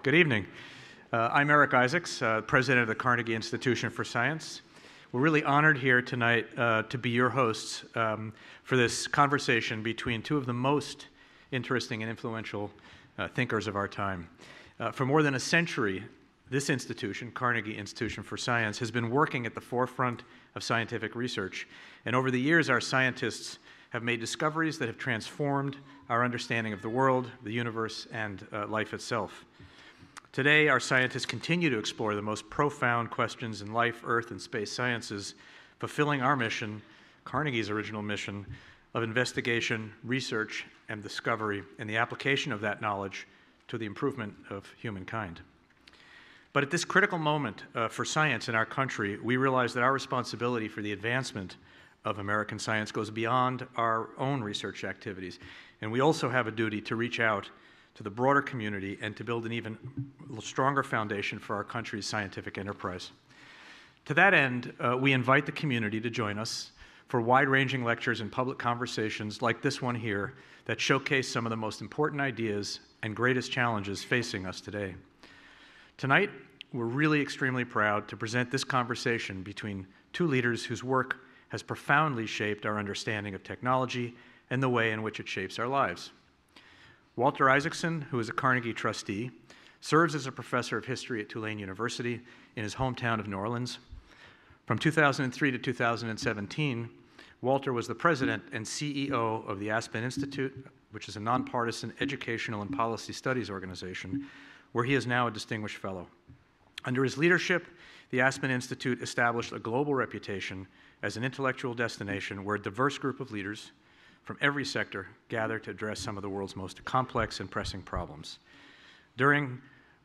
Good evening. I'm Eric Isaacson, president of the Carnegie Institution for Science. We're really honored here tonight to be your hosts for this conversation between two of the most interesting and influential thinkers of our time. For more than a century, this institution, Carnegie Institution for Science, has been working at the forefront of scientific research. And over the years, our scientists have made discoveries that have transformed our understanding of the world, the universe, and life itself. Today, our scientists continue to explore the most profound questions in life, earth, and space sciences, fulfilling our mission, Carnegie's original mission, of investigation, research, and discovery, and the application of that knowledge to the improvement of humankind. But at this critical moment for science in our country, we realize that our responsibility for the advancement of American science goes beyond our own research activities. And we also have a duty to reach out to the broader community and to build an even stronger foundation for our country's scientific enterprise. To that end, we invite the community to join us for wide-ranging lectures and public conversations like this one here that showcase some of the most important ideas and greatest challenges facing us today. Tonight, we're really extremely proud to present this conversation between two leaders whose work has profoundly shaped our understanding of technology and the way in which it shapes our lives. Walter Isaacson, who is a Carnegie trustee, serves as a professor of history at Tulane University in his hometown of New Orleans. From 2003 to 2017, Walter was the president and CEO of the Aspen Institute, which is a nonpartisan educational and policy studies organization, where he is now a distinguished fellow. Under his leadership, the Aspen Institute established a global reputation as an intellectual destination where a diverse group of leaders from every sector gather to address some of the world's most complex and pressing problems. During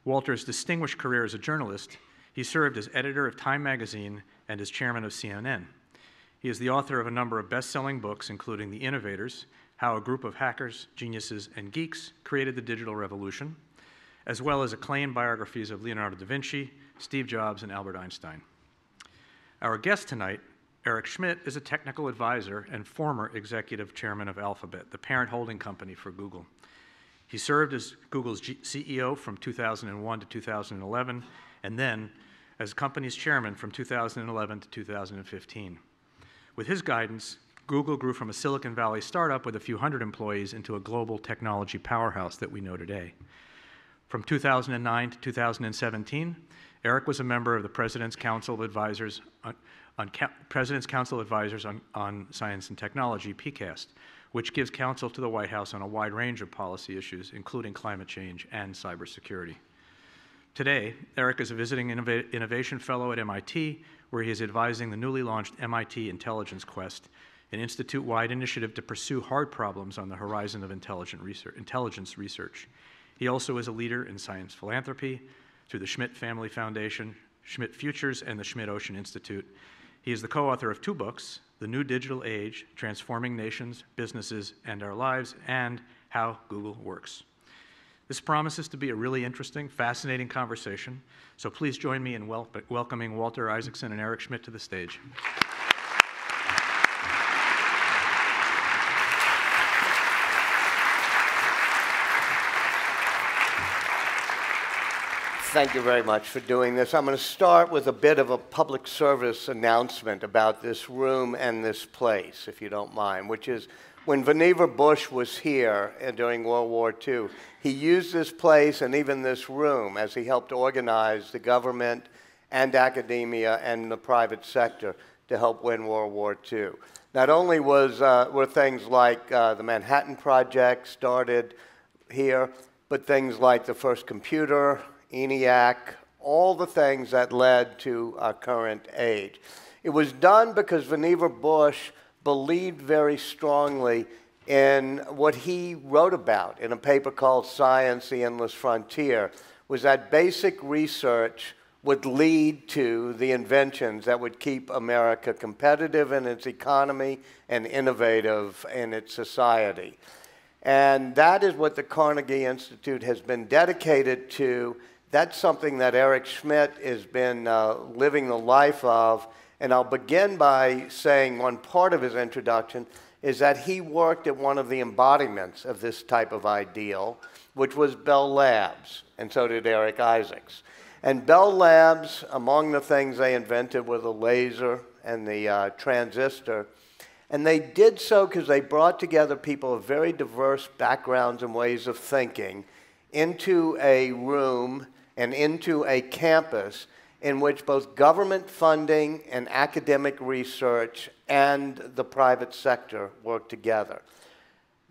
Walter's distinguished career as a journalist, he served as editor of Time magazine and as chairman of CNN. He is the author of a number of best-selling books, including The Innovators, How a Group of Hackers, Geniuses, and Geeks Created the Digital Revolution, as well as acclaimed biographies of Leonardo da Vinci, Steve Jobs, and Albert Einstein. Our guest tonight, Eric Schmidt, is a technical advisor and former executive chairman of Alphabet, the parent holding company for Google. He served as Google's CEO from 2001 to 2011, and then as company's chairman from 2011 to 2015. With his guidance, Google grew from a Silicon Valley startup with a few hundred employees into a global technology powerhouse that we know today. From 2009 to 2017, Eric was a member of the President's Council of Advisors on Science and Technology, PCAST, which gives counsel to the White House on a wide range of policy issues, including climate change and cybersecurity. Today, Eric is a visiting innovation fellow at MIT, where he is advising the newly launched MIT Intelligence Quest, an institute-wide initiative to pursue hard problems on the horizon of intelligence research. He also is a leader in science philanthropy through the Schmidt Family Foundation, Schmidt Futures, and the Schmidt Ocean Institute. He is the co-author of two books, The New Digital Age, Transforming Nations, Businesses, and Our Lives, and How Google Works. This promises to be a really interesting, fascinating conversation, so please join me in welcoming Walter Isaacson and Eric Schmidt to the stage. Thank you very much for doing this. I'm going to start with a bit of a public service announcement about this room and this place, if you don't mind, which is when Vannevar Bush was here during World War II, he used this place and even this room as he helped organize the government and academia and the private sector to help win World War II. Not only were things like the Manhattan Project started here, but things like the first computer, ENIAC, all the things that led to our current age. It was done because Vannevar Bush believed very strongly in what he wrote about in a paper called Science, the Endless Frontier, was that basic research would lead to the inventions that would keep America competitive in its economy and innovative in its society. And that is what the Carnegie Institute has been dedicated to. That's something that Eric Schmidt has been living the life of. And I'll begin by saying one part of his introduction. is that he worked at one of the embodiments of this type of ideal, which was Bell Labs, and so did Eric Isaacs. And Bell Labs, among the things they invented were the laser and the transistor. And they did so because they brought together people of very diverse backgrounds and ways of thinking into a room and into a campus in which both government funding and academic research and the private sector work together.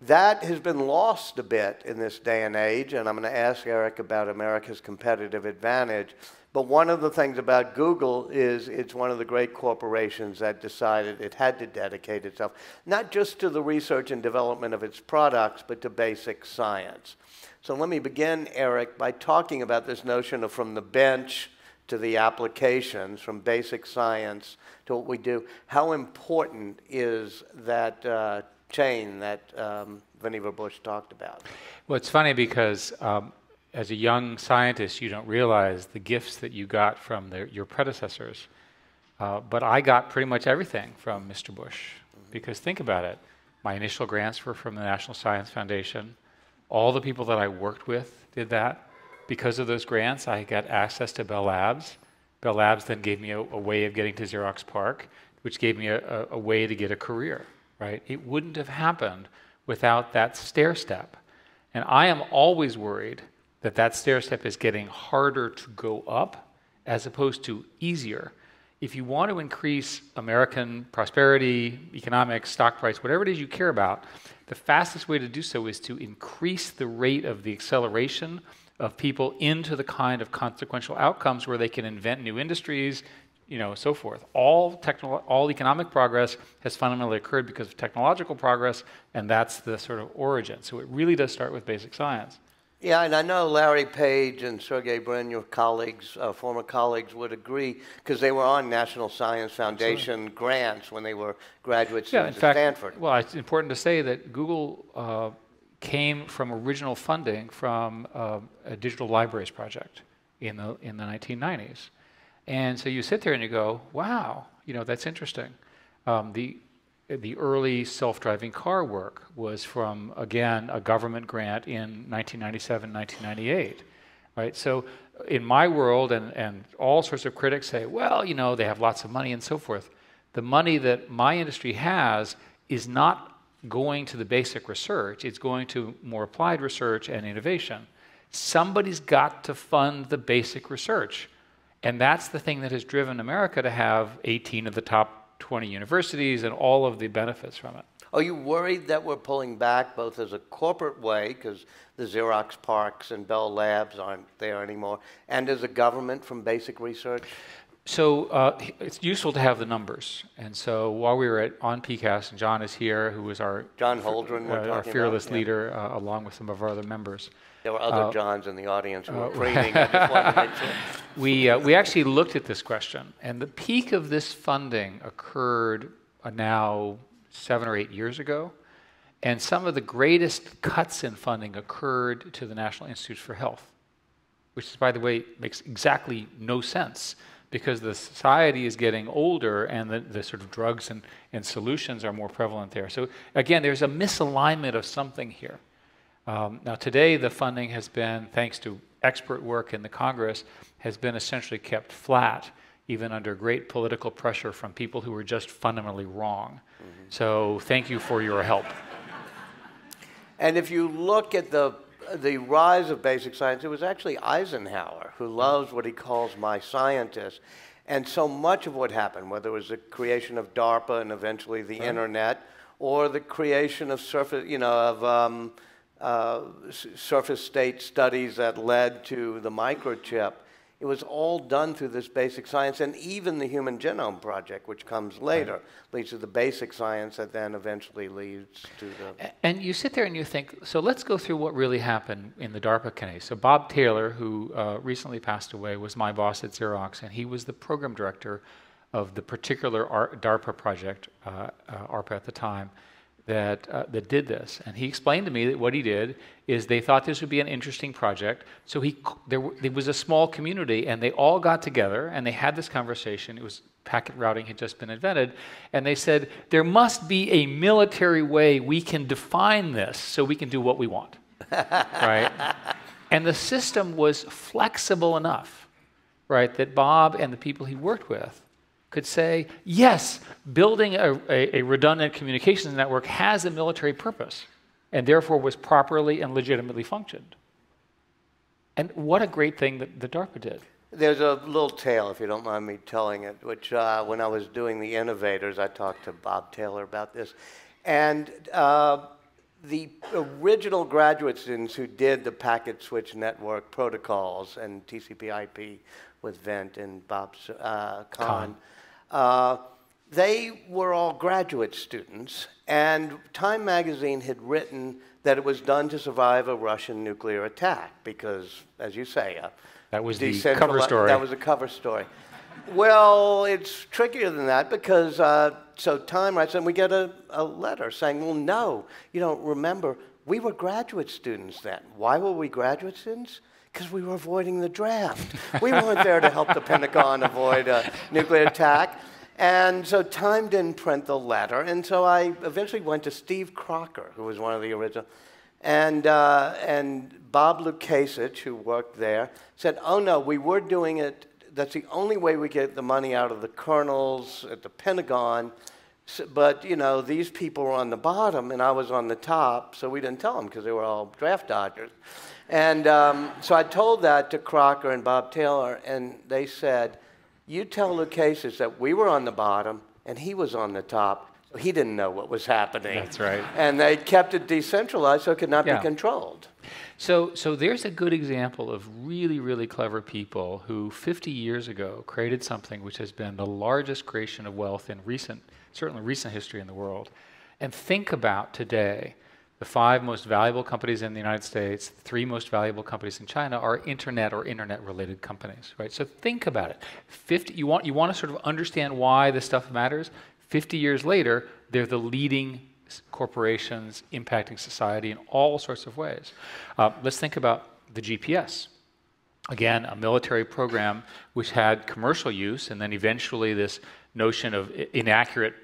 That has been lost a bit in this day and age, and I'm going to ask Eric about America's competitive advantage. But one of the things about Google is it's one of the great corporations that decided it had to dedicate itself not just to the research and development of its products, but to basic science. So let me begin, Eric, by talking about this notion of from the bench to the applications, from basic science to what we do. How important is that chain that Vannevar Bush talked about? Well, it's funny because as a young scientist, you don't realize the gifts that you got from your predecessors. But I got pretty much everything from Mr. Bush. Because think about it. My initial grants were from the National Science Foundation. All the people that I worked with did that. Because of those grants, I got access to Bell Labs. Bell Labs then gave me a way of getting to Xerox PARC, which gave me a way to get a career, right? It wouldn't have happened without that stair step. And I am always worried that that stair step is getting harder to go up as opposed to easier. If you want to increase American prosperity, economics, stock price, whatever it is you care about, the fastest way to do so is to increase the rate of the acceleration of people into the kind of consequential outcomes where they can invent new industries, so forth. All economic progress has fundamentally occurred because of technological progress, and that's the sort of origin. So it really does start with basic science. Yeah, and I know Larry Page and Sergey Brin, your colleagues, former colleagues, would agree because they were on National Science Foundation grants when they were graduate students at Stanford. Well, it's important to say that Google came from original funding from a digital libraries project in the 1990s. And so you sit there and you go, wow, that's interesting. The early self-driving car work was from, again, a government grant in 1997, 1998, right? So in my world, and all sorts of critics say, well, they have lots of money and so forth. The money that my industry has is not going to the basic research. It's going to more applied research and innovation. Somebody's got to fund the basic research. And that's the thing that has driven America to have 18 of the top 20 universities and all of the benefits from it. Are you worried that we're pulling back both as a corporate way, because the Xerox PARCs and Bell Labs aren't there anymore, and as a government from basic research? So it's useful to have the numbers. And so while we were on PCAST, and John is here, who was our John Holdren, our fearless leader, along with some of our other members. There were other Johns in the audience who were preening. I just wanted to make sure. We actually looked at this question, and the peak of this funding occurred now 7 or 8 years ago, and some of the greatest cuts in funding occurred to the National Institutes for Health, which, is, by the way, makes exactly no sense because the society is getting older and the sort of drugs and solutions are more prevalent there. So again, there's a misalignment of something here. Now today the funding has been, thanks to expert work in the Congress, has been essentially kept flat, even under great political pressure from people who were just fundamentally wrong. Mm-hmm. So thank you for your help. And if you look at the rise of basic science, it was actually Eisenhower who loves what he calls my scientists. And so much of what happened, whether it was the creation of DARPA and eventually the internet, or the creation of surface state studies that led to the microchip, it was all done through this basic science, and even the Human Genome Project, which comes later, leads to the basic science that then eventually leads to the... And you sit there and you think, so let's go through what really happened in the DARPA case. So Bob Taylor, who recently passed away, was my boss at Xerox, and he was the program director of the particular DARPA project, ARPA at the time, that did this. And he explained to me that what he did is they thought this would be an interesting project. So there was a small community, and they all got together, and they had this conversation. It was packet routing had just been invented. And they said, there must be a military way we can define this so we can do what we want. Right? And the system was flexible enough, right, that Bob and the people he worked with could say, yes, building a redundant communications network has a military purpose, and therefore was properly and legitimately functioned. And what a great thing that the DARPA did. There's a little tale, if you don't mind me telling it, which when I was doing the Innovators, I talked to Bob Taylor about this. And the original graduate students who did the packet switch network protocols and TCP/IP with Vint and Bob Kahn, they were all graduate students, and Time magazine had written that it was done to survive a Russian nuclear attack because, as you say, that was the cover story. That was a cover story. Well, it's trickier than that because, so Time writes, and we get a letter saying, well, no, you don't remember, we were graduate students then. Why were we graduate students? Because we were avoiding the draft. We weren't there to help the Pentagon avoid a nuclear attack. And so Time didn't print the letter. And so I eventually went to Steve Crocker, who was one of the original. And Bob Lukasich, who worked there, said, oh, no, we were doing it. That's the only way we get the money out of the colonels at the Pentagon. But, you know, these people were on the bottom, and I was on the top, so we didn't tell them because they were all draft dodgers. And so I told that to Crocker and Bob Taylor, and they said, you tell Lukasich that we were on the bottom and he was on the top. So he didn't know what was happening. That's right. And they kept it decentralized so it could not be controlled. So there's a good example of really, really clever people who 50 years ago created something which has been the largest creation of wealth in certainly recent history in the world. And think about today, the 5 most valuable companies in the United States, the 3 most valuable companies in China are internet or internet-related companies, right? So think about it. You want to sort of understand why this stuff matters? 50 years later, they're the leading corporations impacting society in all sorts of ways. Let's think about the GPS. Again, a military program which had commercial use, and then eventually this notion of inaccurate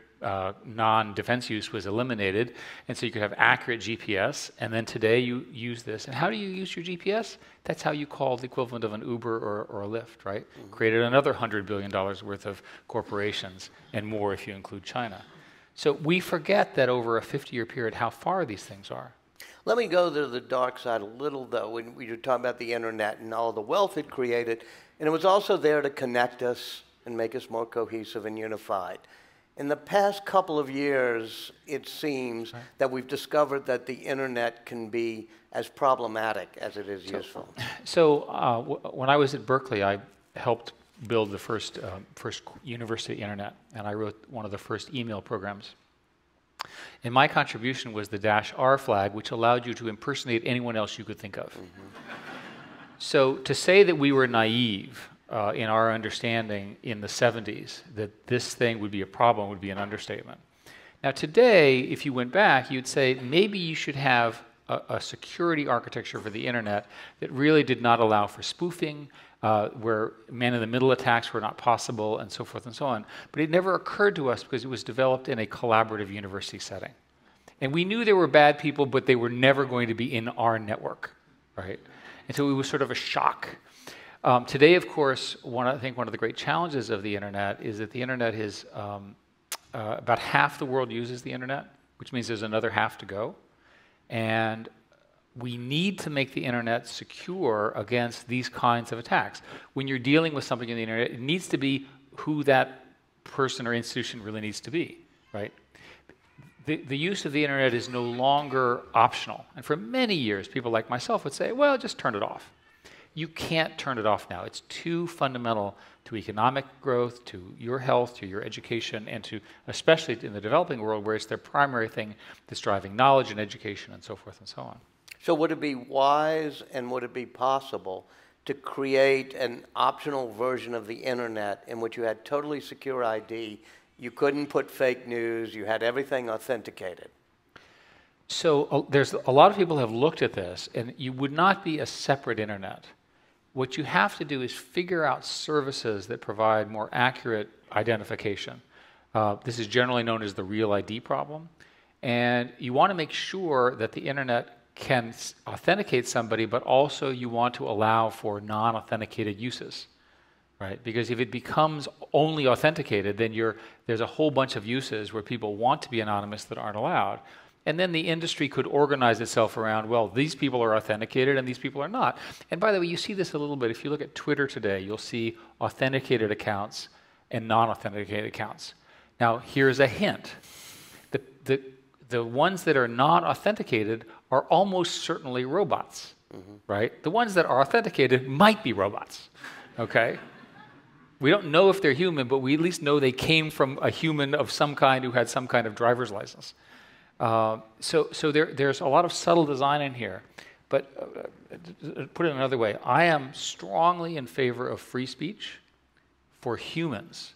non-defense use was eliminated, and so you could have accurate GPS, and then today you use this. And how do you use your GPS? That's how you call the equivalent of an Uber or a Lyft, right? Mm-hmm. Created another $100 billion worth of corporations, and more if you include China. So we forget that over a 50-year period how far these things are. Let me go to the dark side a little, though, when we were talking about the internet and all the wealth it created, and it was also there to connect us and make us more cohesive and unified. In the past couple of years, it seems that we've discovered that the internet can be as problematic as it is useful. So when I was at Berkeley, I helped build the first university internet, and I wrote one of the first email programs. And my contribution was the -R flag, which allowed you to impersonate anyone else you could think of. Mm-hmm. So to say that we were naive in our understanding in the 70s, that this thing would be a problem, would be an understatement. Now today, if you went back, you'd say maybe you should have a security architecture for the internet that really did not allow for spoofing, where man-in-the-middle attacks were not possible, and so forth and so on. But it never occurred to us because it was developed in a collaborative university setting. And we knew there were bad people, but they were never going to be in our network, right? And so it was sort of a shock. Today, of course, I think one of the great challenges of the internet is that the internet is about half the world uses the internet, which means there's another half to go. And we need to make the internet secure against these kinds of attacks. When you're dealing with something in the internet, it needs to be who that person or institution really needs to be, right? The use of the internet is no longer optional. And for many years, people like myself would say, well, just turn it off. You can't turn it off now. It's too fundamental to economic growth, to your health, to your education, and to, especially in the developing world, where it's their primary thing that's driving knowledge and education and so forth and so on. So would it be wise and would it be possible to create an optional version of the internet in which you had totally secure ID, you couldn't put fake news, you had everything authenticated? So there's a lot of people have looked at this, and you would not be a separate internet. What you have to do is figure out services that provide more accurate identification. This is generally known as the real ID problem. And you want to make sure that the internet can authenticate somebody, but also you want to allow for non-authenticated uses, right? Because if it becomes only authenticated, then there's a whole bunch of uses where people want to be anonymous that aren't allowed. And then the industry could organize itself around, well, these people are authenticated and these people are not. And by the way, you see this a little bit. If you look at Twitter today, you'll see authenticated accounts and non-authenticated accounts. Now, here's a hint. The ones that are not authenticated are almost certainly robots, right? The ones that are authenticated might be robots, okay? We don't know if they're human, but we at least know they came from a human of some kind who had some kind of driver's license. So there's a lot of subtle design in here. But put it another way, I am strongly in favor of free speech for humans.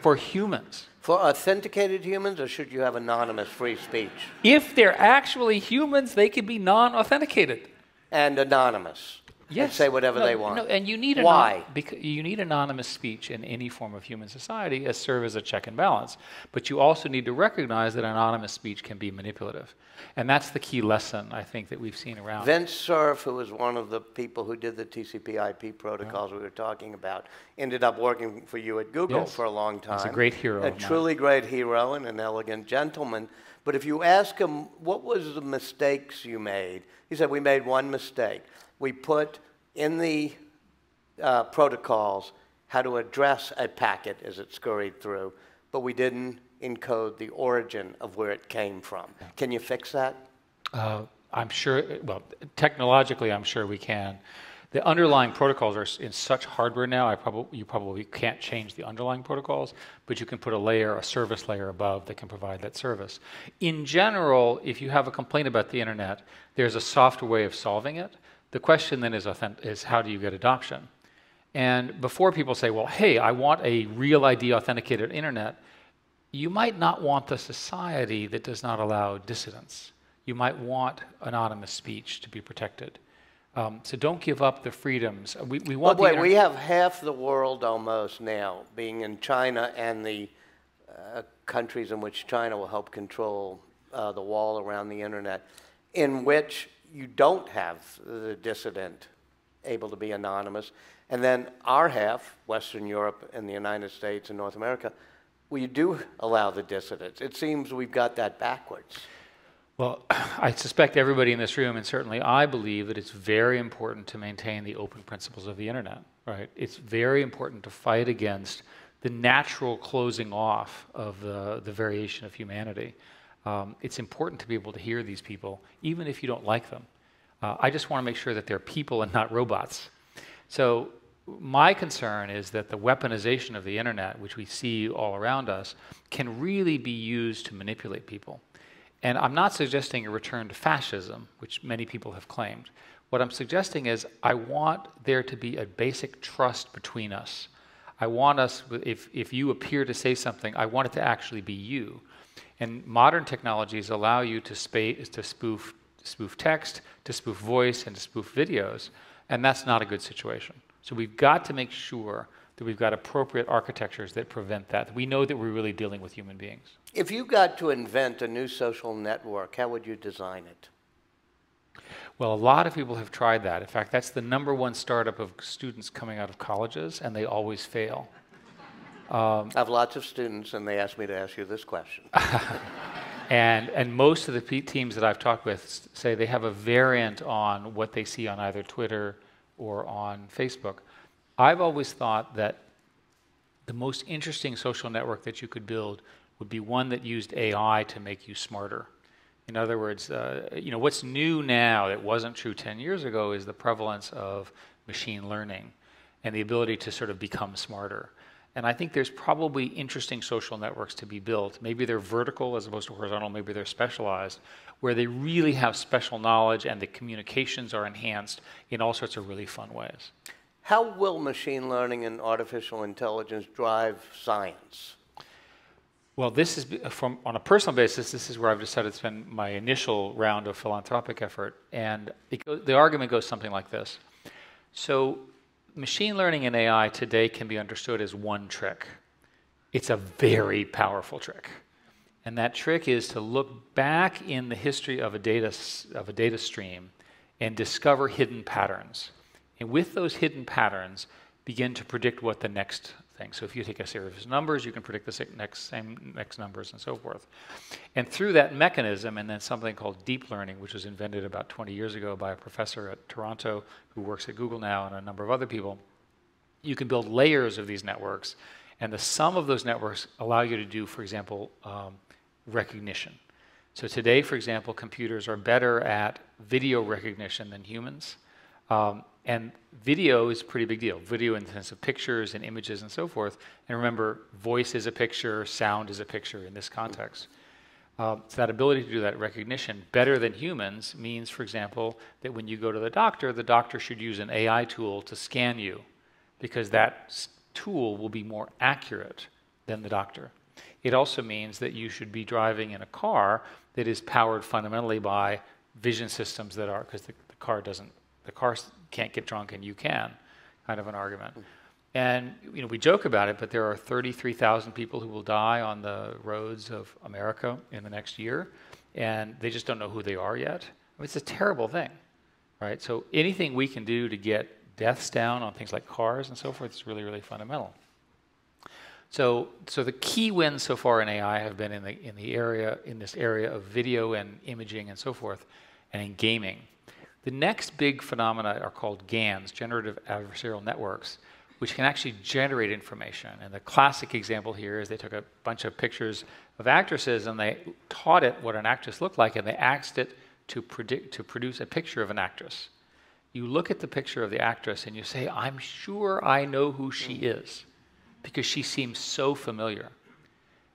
For humans. For authenticated humans, or should you have anonymous free speech? If they're actually humans, they can be non-authenticated. And anonymous. Yes. And say whatever they want. No, and you need Why? Because you need anonymous speech in any form of human society as serve as a check and balance. But you also need to recognize that anonymous speech can be manipulative. And that's the key lesson, I think, that we've seen around. Vince Cerf, who was one of the people who did the TCP/IP protocols we were talking about, ended up working for you at Google for a long time. He's a great hero. A truly great hero and an elegant gentleman. But if you ask him, what was the mistakes you made? He said, we made one mistake. We put in the protocols how to address a packet as it scurried through, but we didn't encode the origin of where it came from. Can you fix that? I'm sure, well, technologically, I'm sure we can. The underlying protocols are in such hardware now, you probably can't change the underlying protocols, but you can put a service layer above that can provide that service. In general, if you have a complaint about the internet, there's a softer way of solving it. The question then is how do you get adoption? And before people say, well, hey, I want a real ID authenticated internet, you might not want the society that does not allow dissidence. You might want anonymous speech to be protected. So don't give up the freedoms. We want. But wait, we have half the world almost now being in China and the countries in which China will help control the wall around the internet, in which you don't have the dissident able to be anonymous. And then our half, Western Europe and the United States and North America, we do allow the dissidents. It seems we've got that backwards. Well, I suspect everybody in this room, and certainly I believe that it's very important to maintain the open principles of the internet, right? It's very important to fight against the natural closing off of the variation of humanity. It's important to be able to hear these people, even if you don't like them. I just want to make sure that they're people and not robots. So my concern is that the weaponization of the internet, which we see all around us, can really be used to manipulate people. And I'm not suggesting a return to fascism, which many people have claimed. What I'm suggesting is I want there to be a basic trust between us. I want us, if you appear to say something, I want it to actually be you. And modern technologies allow you to spoof text, to spoof voice, and to spoof videos, and that's not a good situation. So we've got to make sure that we've got appropriate architectures that prevent that. We know that we're really dealing with human beings. If you got to invent a new social network, how would you design it? Well, a lot of people have tried that. In fact, that's the #1 startup of students coming out of colleges, and they always fail. I have lots of students, and they asked me to ask you this question. And most of the teams that I've talked with say they have a variant on what they see on either Twitter or on Facebook. I've always thought that the most interesting social network that you could build would be one that used AI to make you smarter. In other words, what's new now that wasn't true 10 years ago is the prevalence of machine learning and the ability to sort of become smarter. And I think there's probably interesting social networks to be built. Maybe they're vertical as opposed to horizontal, maybe they're specialized, where they really have special knowledge and the communications are enhanced in all sorts of really fun ways. How will machine learning and artificial intelligence drive science? Well, this is on a personal basis. This is where I've decided to spend my initial round of philanthropic effort, and the argument goes something like this. So, machine learning and AI today can be understood as one trick. It's a very powerful trick, and that trick is to look back in the history of a data stream and discover hidden patterns, and with those hidden patterns, begin to predict what the next thing. So if you take a series of numbers, you can predict the next numbers and so forth. And through that mechanism, and then something called deep learning, which was invented about 20 years ago by a professor at Toronto who works at Google now and a number of other people, you can build layers of these networks, and the sum of those networks allow you to do, for example, recognition. So today, for example, computers are better at video recognition than humans. And video is a pretty big deal. Video in the sense of pictures and images and so forth. And remember, voice is a picture, sound is a picture in this context. So that ability to do that recognition better than humans means, for example, that when you go to the doctor should use an AI tool to scan you, because that tool will be more accurate than the doctor. It also means that you should be driving in a car that is powered fundamentally by vision systems that are, because the car can't get drunk and you can, kind of an argument. And we joke about it, but there are 33,000 people who will die on the roads of America in the next year, and they just don't know who they are yet. I mean, it's a terrible thing, right? So anything we can do to get deaths down on things like cars and so forth is really, really fundamental. So the key wins so far in AI have been in this area of video and imaging and so forth, and in gaming. The next big phenomena are called GANs, generative adversarial networks, which can actually generate information. And the classic example here is they took a bunch of pictures of actresses and they taught it what an actress looked like, and they asked it to produce a picture of an actress. You look at the picture of the actress and you say, I'm sure I know who she is, because she seems so familiar.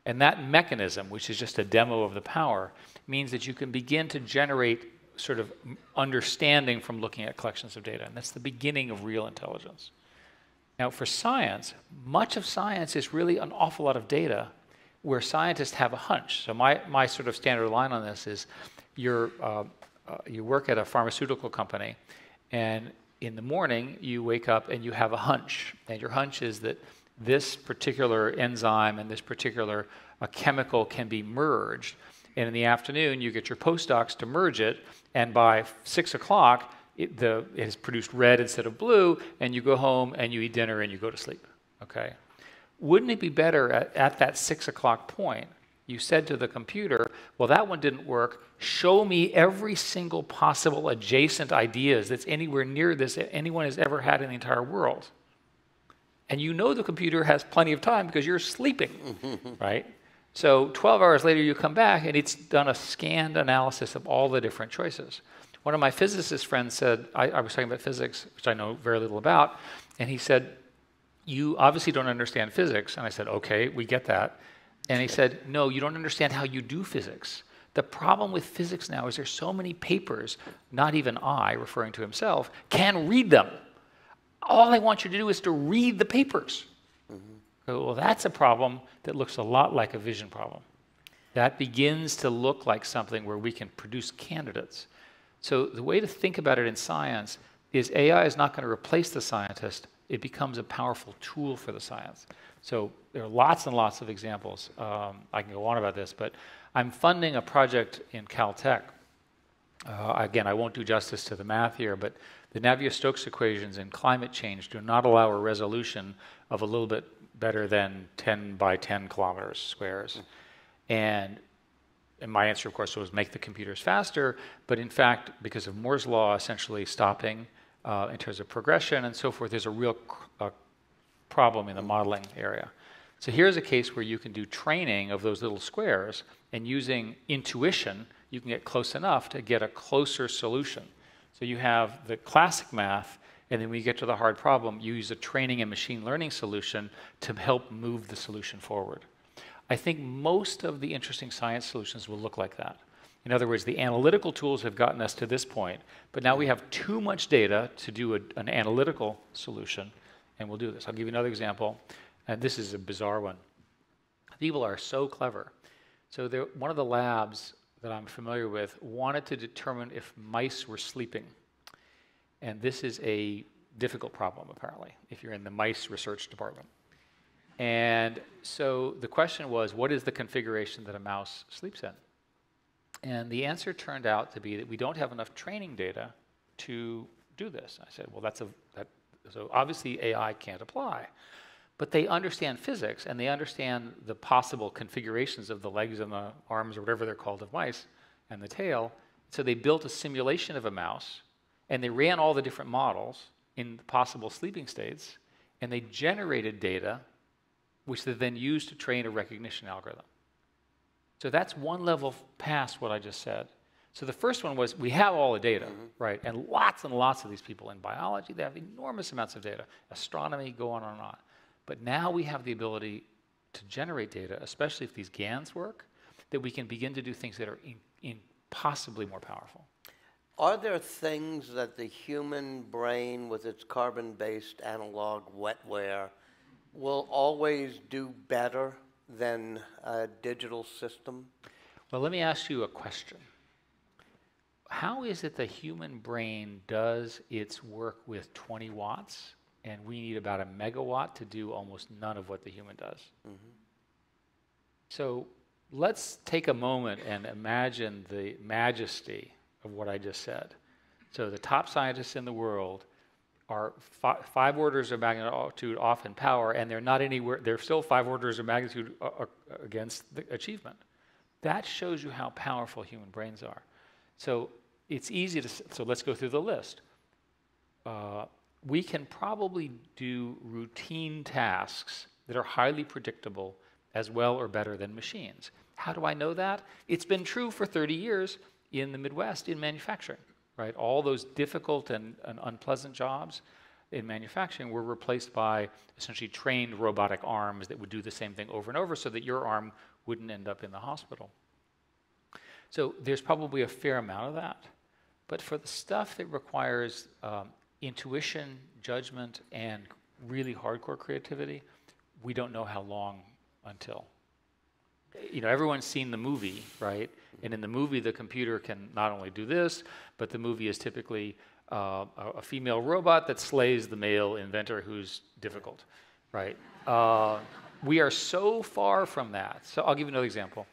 And that mechanism, which is just a demo of the power, means that you can begin to generate sort of understanding from looking at collections of data. And that's the beginning of real intelligence. Now, for science, much of science is really an awful lot of data where scientists have a hunch. So my sort of standard line on this is you work at a pharmaceutical company, and in the morning you wake up and you have a hunch. And your hunch is that this particular enzyme and this particular chemical can be merged. And in the afternoon, you get your postdocs to merge it, and by 6 o'clock, it has produced red instead of blue, and you go home and you eat dinner and you go to sleep, okay? Wouldn't it be better at that 6 o'clock point, you said to the computer, well, that one didn't work, show me every single possible adjacent ideas that's anywhere near this that anyone has ever had in the entire world. And you know the computer has plenty of time because you're sleeping, right? So 12 hours later, you come back, and it's done a scanned analysis of all the different choices. One of my physicist friends said, I was talking about physics, which I know very little about, and he said, you obviously don't understand physics. And I said, okay, we get that. And he said, no, you don't understand how you do physics. The problem with physics now is there's so many papers, not even I, referring to himself, can read them. All I want you to do is to read the papers. Well, that's a problem that looks a lot like a vision problem. That begins to look like something where we can produce candidates. So the way to think about it in science is AI is not going to replace the scientist. It becomes a powerful tool for the science. So there are lots and lots of examples. I can go on about this, but I'm funding a project in Caltech. Again, I won't do justice to the math here, but the Navier-Stokes equations in climate change do not allow a resolution of a little bit better than 10 by 10 kilometers squares. And my answer, of course, was make the computers faster, but in fact, because of Moore's law essentially stopping in terms of progression and so forth, there's a real problem in the modeling area. So here's a case where you can do training of those little squares, and using intuition, you can get close enough to get a closer solution. So you have the classic math, and then when you get to the hard problem, you use a training and machine learning solution to help move the solution forward. I think most of the interesting science solutions will look like that. In other words, the analytical tools have gotten us to this point, but now we have too much data to do an analytical solution, and we'll do this. I'll give you another example, and this is a bizarre one. People are so clever. So one of the labs that I'm familiar with wanted to determine if mice were sleeping. And this is a difficult problem, apparently, if you're in the mice research department. And so the question was, what is the configuration that a mouse sleeps in? And the answer turned out to be that we don't have enough training data to do this. I said, well, so obviously AI can't apply. But they understand physics, and they understand the possible configurations of the legs and the arms, or whatever they're called, of mice, and the tail. So they built a simulation of a mouse, and they ran all the different models in possible sleeping states, and they generated data, which they then used to train a recognition algorithm. So that's one level past what I just said. So the first one was, we have all the data, right? And lots of these people in biology, they have enormous amounts of data. Astronomy, go on and on. But now we have the ability to generate data, especially if these GANs work, that we can begin to do things that are possibly more powerful. Are there things that the human brain, with its carbon-based analog wetware, will always do better than a digital system? Well, let me ask you a question. How is it the human brain does its work with 20 watts, and we need about a megawatt to do almost none of what the human does? So let's take a moment and imagine the majesty of what I just said. So the top scientists in the world are 5 orders of magnitude off in power, and they're not anywhere, they're still 5 orders of magnitude against the achievement. That shows you how powerful human brains are. So it's easy to, so let's go through the list. We can probably do routine tasks that are highly predictable as well or better than machines. How do I know that? It's been true for 30 years in the Midwest in manufacturing, right? All those difficult and unpleasant jobs in manufacturing were replaced by essentially trained robotic arms that would do the same thing over and over so that your arm wouldn't end up in the hospital. So there's probably a fair amount of that. But for the stuff that requires intuition, judgment, and really hardcore creativity, we don't know how long until. You know, everyone's seen the movie, right? And in the movie, the computer can not only do this, but the movie is typically a female robot that slays the male inventor who's difficult, right? We are so far from that. So I'll give you another example.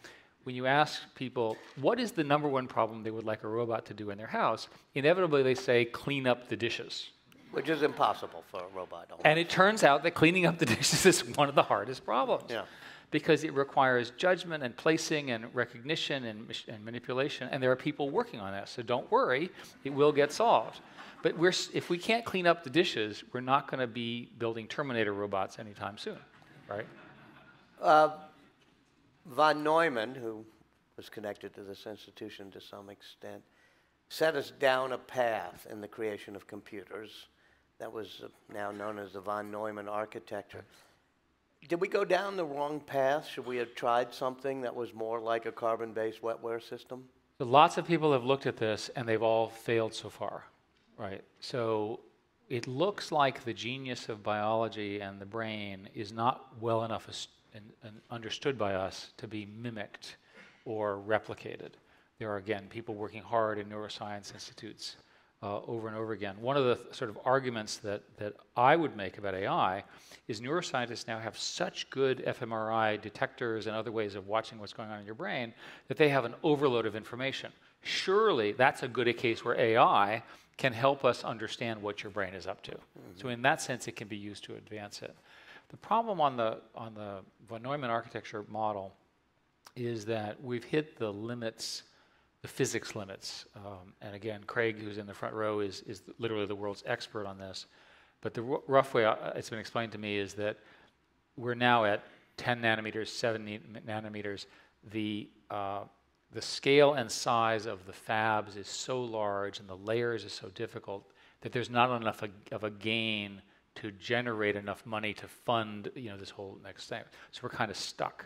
When you ask people, what is the #1 problem they would like a robot to do in their house, inevitably they say, clean up the dishes. Which is impossible for a robot. Almost. And it turns out that cleaning up the dishes is one of the hardest problems. Yeah. Because it requires judgment and placing and recognition and manipulation, and there are people working on that. So don't worry, it will get solved. But if we can't clean up the dishes, we're not going to be building Terminator robots anytime soon, right? Von Neumann, who was connected to this institution to some extent, set us down a path in the creation of computers that was now known as the von Neumann architecture. Did we go down the wrong path? Should we have tried something that was more like a carbon-based wetware system? So lots of people have looked at this, and they've all failed so far, right? So it looks like the genius of biology and the brain is not well enough and understood by us to be mimicked or replicated. There are, again, people working hard in neuroscience institutes over and over again. One of the sort of arguments that I would make about AI is neuroscientists now have such good fMRI detectors and other ways of watching what's going on in your brain that they have an overload of information. Surely that's a good case where AI can help us understand what your brain is up to. So in that sense, it can be used to advance it. The problem on the von Neumann architecture model is that we've hit the limits, the physics limits. And again, Craig, who's in the front row, is literally the world's expert on this. But the rough way it's been explained to me is that we're now at 10 nanometers, 7 nanometers. The scale and size of the fabs is so large and the layers is so difficult that there's not enough of a gain to generate enough money to fund this whole next thing. So we're kind of stuck.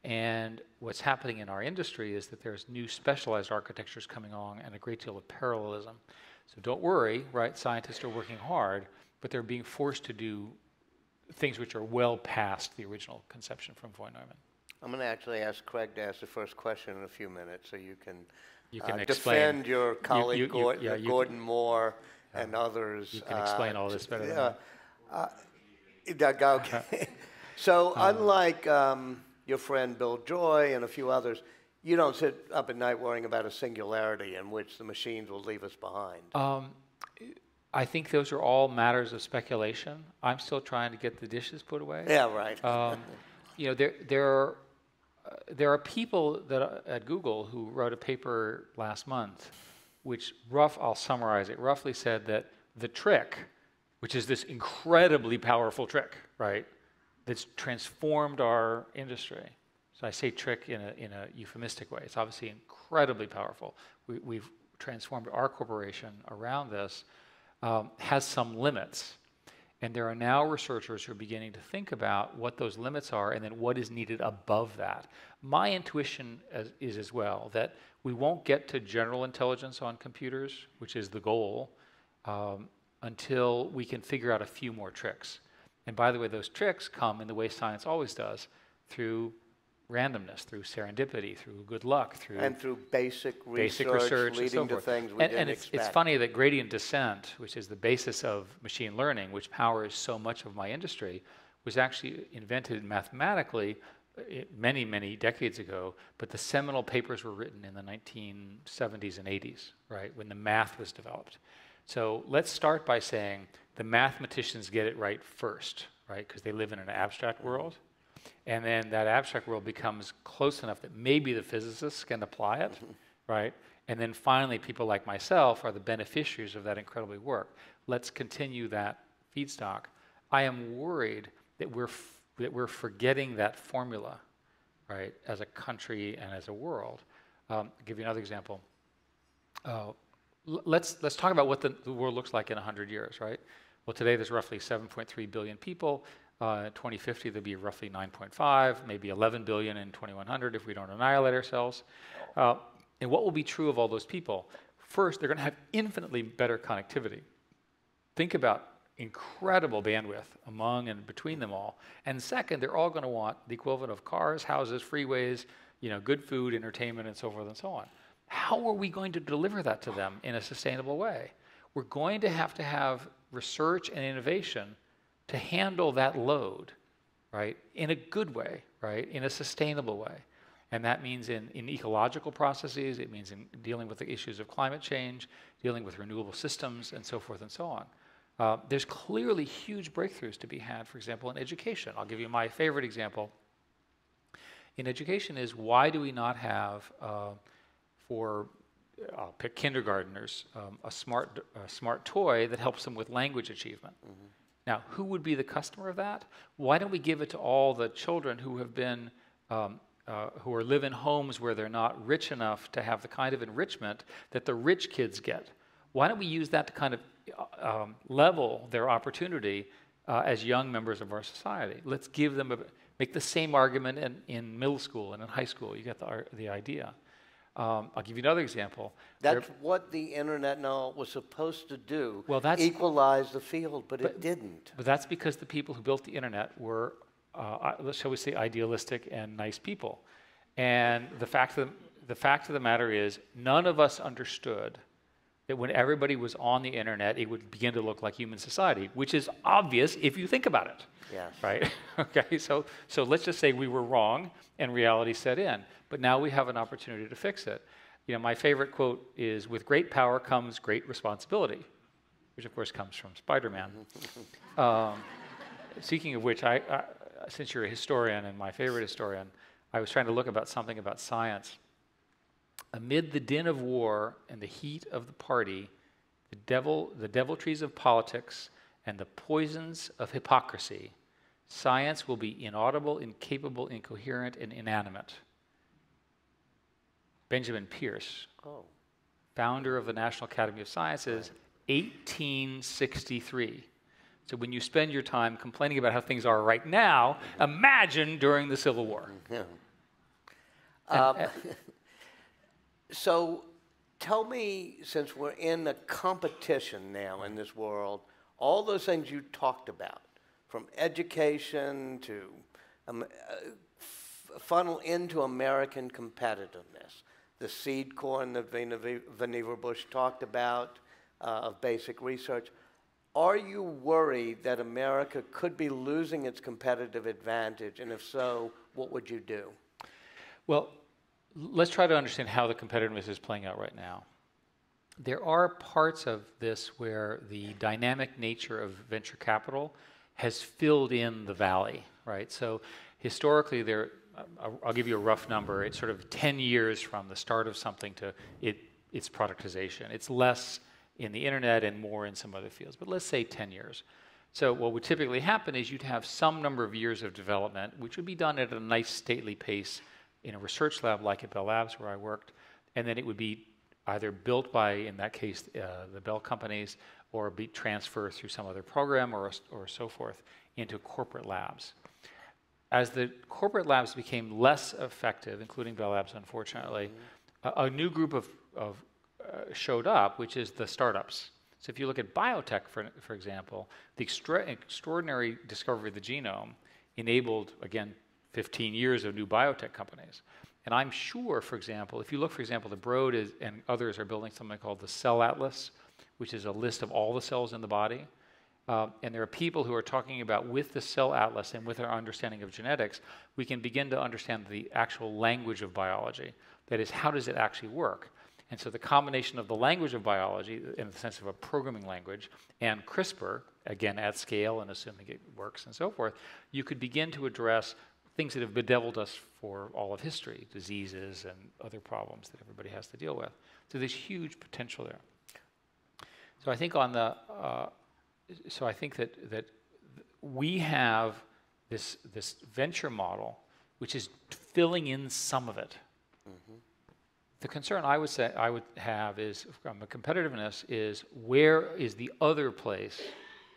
And what's happening in our industry is that there's new specialized architectures coming along and a great deal of parallelism. So don't worry, right? Scientists are working hard, but they're being forced to do things which are well past the original conception from von Neumann. I'm going to actually ask Craig to ask the first question in a few minutes, so you can explain. defend your colleague Gordon Moore and others. You can explain all this better than me. Okay. So unlike your friend Bill Joy and a few others, you don't sit up at night worrying about a singularity in which the machines will leave us behind. I think those are all matters of speculation. I'm still trying to get the dishes put away. Yeah, right. There are people that at Google who wrote a paper last month, which I'll summarize it, roughly said that the trick, which is this incredibly powerful trick, right, that's transformed our industry. So I say trick in a euphemistic way. It's obviously incredibly powerful. We've transformed our corporation around this, has some limits. And there are now researchers who are beginning to think about what those limits are and then what is needed above that. My intuition is as well that we won't get to general intelligence on computers, which is the goal, until we can figure out a few more tricks. And by the way, those tricks come in the way science always does, through randomness, through serendipity, through good luck, through basic research leading to things we didn't expect. It's funny that gradient descent, which is the basis of machine learning, which powers so much of my industry, was actually invented mathematically many, many decades ago, but the seminal papers were written in the 1970s and 80s, right, when the math was developed. So let's start by saying the mathematicians get it right first, right, because they live in an abstract world. And then that abstract world becomes close enough that maybe the physicists can apply it, right? And then finally, people like myself are the beneficiaries of that incredibly work. Let's continue that feedstock. I am worried that we're forgetting that formula, right, as a country and as a world. I'll give you another example. Let's talk about what the world looks like in 100 years, right? Well, today there's roughly 7.3 billion people. 2050, there'll be roughly 9.5, maybe 11 billion in 2100 if we don't annihilate ourselves. And what will be true of all those people? First, they're going to have infinitely better connectivity. Think about incredible bandwidth among and between them all. And second, they're all going to want the equivalent of cars, houses, freeways, good food, entertainment, and so forth and so on. How are we going to deliver that to them in a sustainable way? We're going to have research and innovation to handle that load, right, in a good way, right, in a sustainable way. And that means in ecological processes, it means in dealing with the issues of climate change, dealing with renewable systems, and so forth and so on. There's clearly huge breakthroughs to be had, for example, in education. I'll give you my favorite example. In education is why do we not have, I'll pick kindergartners, a smart toy that helps them with language achievement. Mm-hmm. Now, who would be the customer of that? Why don't we give it to all the children who have been, who live in homes where they're not rich enough to have the kind of enrichment that the rich kids get? Why don't we use that to kind of level their opportunity as young members of our society? Let's give them, make the same argument in middle school and in high school. You get the idea. I'll give you another example. That's what the internet was supposed to do, equalize the field, but it didn't. But that's because the people who built the internet were, shall we say, idealistic and nice people. And the fact of the matter is, none of us understood that when everybody was on the internet, it would begin to look like human society, which is obvious if you think about it. Yes. Right? Okay, so let's just say we were wrong and reality set in. But now we have an opportunity to fix it. My favorite quote is, with great power comes great responsibility, which of course comes from Spider-Man. Speaking of which, since you're a historian and my favorite historian, I was trying to look about something about science. Amid the din of war and the heat of the party, the deviltries of politics and the poisons of hypocrisy, science will be inaudible, incapable, incoherent, and inanimate. Benjamin Pierce, founder of the National Academy of Sciences, 1863. So when you spend your time complaining about how things are right now, imagine during the Civil War. Yeah. So tell me, since we're in a competition now in this world, all those things you talked about, from education to funnel into American competitiveness. The seed corn that Vannevar Bush talked about of basic research. Are you worried that America could be losing its competitive advantage? And if so, what would you do? Well, let's try to understand how the competitiveness is playing out right now. There are parts of this where the dynamic nature of venture capital has filled in the valley, right? So historically, I'll give you a rough number. It's sort of 10 years from the start of something to its productization. It's less in the internet and more in some other fields, but let's say 10 years. So what would typically happen is you'd have some number of years of development, which would be done at a nice stately pace in a research lab like at Bell Labs where I worked, and then it would be either built by, in that case, the Bell companies, or be transferred through some other program or so forth into corporate labs. As the corporate labs became less effective, including Bell Labs, unfortunately, a new group of showed up, which is the startups. So if you look at biotech, for example, the extraordinary discovery of the genome enabled, again, 15 years of new biotech companies. And I'm sure, for example, if you look, for example, the Broad and others are building something called the Cell Atlas, which is a list of all the cells in the body. And there are people who are talking about, with the Cell Atlas and with our understanding of genetics, we can begin to understand the actual language of biology. That is, how does it actually work? And so the combination of the language of biology, in the sense of a programming language, and CRISPR, again, at scale and assuming it works and so forth, you could begin to address things that have bedeviled us for all of history, diseases and other problems that everybody has to deal with. So there's huge potential there. So I think that we have this venture model, which is filling in some of it. Mm-hmm. The concern I would have is, from a competitiveness, is where is the other place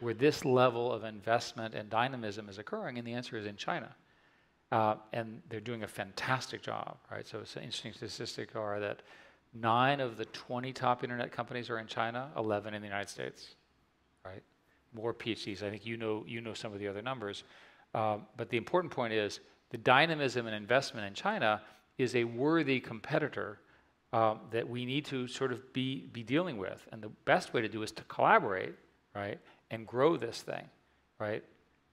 where this level of investment and dynamism is occurring? And the answer is in China. And they're doing a fantastic job, right? So it's an interesting statistic are that 9 of the 20 top internet companies are in China, 11 in the United States, right? More PhDs. I think you know some of the other numbers. But the important point is the dynamism and investment in China is a worthy competitor that we need to sort of be dealing with. And the best way to do is to collaborate, right, and grow this thing, right?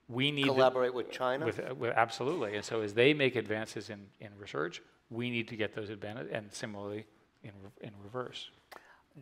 We need collaborate with China? Absolutely. And so as they make advances in research, we need to get those advantages, and similarly in reverse.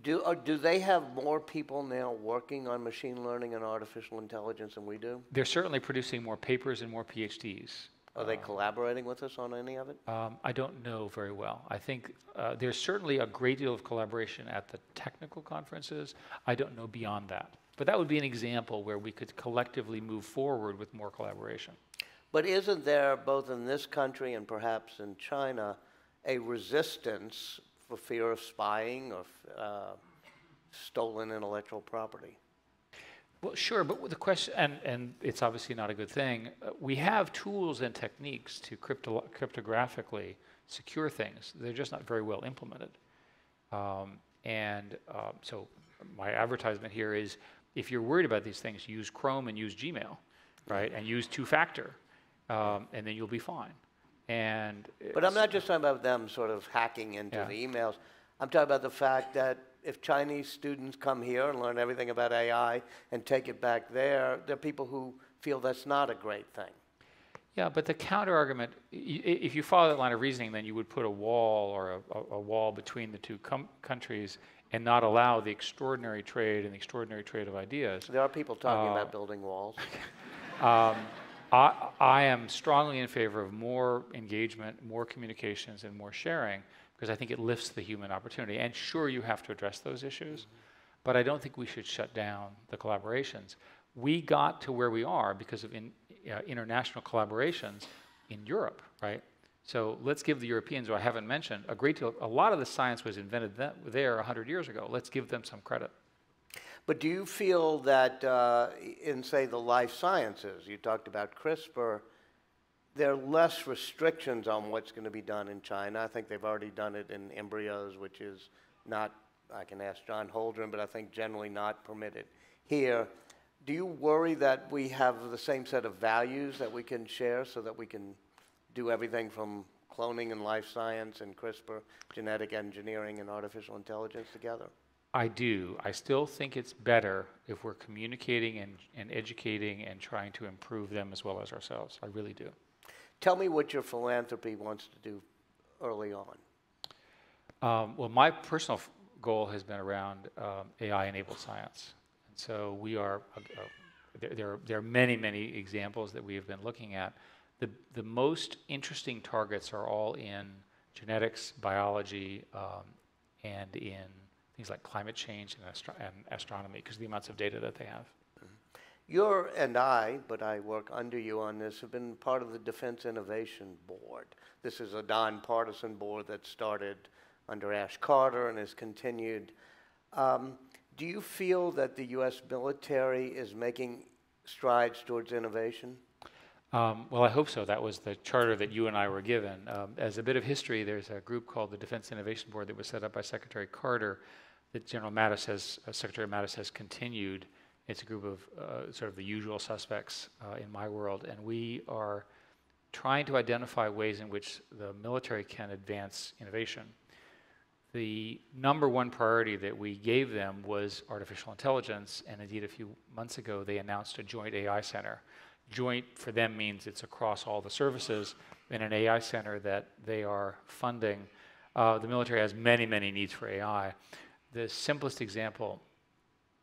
Do they have more people now working on machine learning and artificial intelligence than we do? They're certainly producing more papers and more PhDs. Are they collaborating with us on any of it? I don't know very well. I think there's certainly a great deal of collaboration at the technical conferences. I don't know beyond that. But that would be an example where we could collectively move forward with more collaboration. But isn't there, both in this country and perhaps in China, a resistance for fear of spying or stolen intellectual property? Well, sure, but the question, and it's obviously not a good thing, we have tools and techniques to cryptographically secure things. They're just not very well implemented. So my advertisement here is, if you're worried about these things, use Chrome and use Gmail, right? And use two-factor, and then you'll be fine. But I'm not just talking about them sort of hacking into the emails. I'm talking about the fact that if Chinese students come here and learn everything about AI and take it back there are people who feel that's not a great thing. Yeah, but the counter-argument, if you follow that line of reasoning, then you would put a wall or a wall between the two countries and not allow the extraordinary trade and the extraordinary trade of ideas. There are people talking about building walls. I am strongly in favor of more engagement, more communications, and more sharing, because I think it lifts the human opportunity. And sure, you have to address those issues, but I don't think we should shut down the collaborations. We got to where we are because of international collaborations in Europe, right? So let's give the Europeans, who I haven't mentioned, a lot of the science was invented there 100 years ago. Let's give them some credit. But do you feel that in, say, the life sciences, you talked about CRISPR, there are less restrictions on what's going to be done in China? I think they've already done it in embryos, which is not, I can ask John Holdren, but I think generally not permitted here. Do you worry that we have the same set of values that we can share so that we can do everything from cloning and life science and CRISPR, genetic engineering and artificial intelligence together? I do. I still think it's better if we're communicating and educating and trying to improve them as well as ourselves. I really do. Tell me what your philanthropy wants to do early on. Well, my personal goal has been around AI-enabled science. And so we are, there are many, many examples that we have been looking at. The most interesting targets are all in genetics, biology, and in things like climate change and astronomy, because of the amounts of data that they have. You and I, but I work under you on this, have been part of the Defense Innovation Board. This is a nonpartisan board that started under Ash Carter and has continued. Do you feel that the U.S. military is making strides towards innovation? Well, I hope so. That was the charter that you and I were given. As a bit of history, there's a group called the Defense Innovation Board that was set up by Secretary Carter that Secretary Mattis has continued. It's a group of sort of the usual suspects in my world, and we are trying to identify ways in which the military can advance innovation. The number one priority that we gave them was artificial intelligence, and indeed a few months ago they announced a joint AI center. Joint for them means it's across all the services in an AI center that they are funding. The military has many, many needs for AI. The simplest example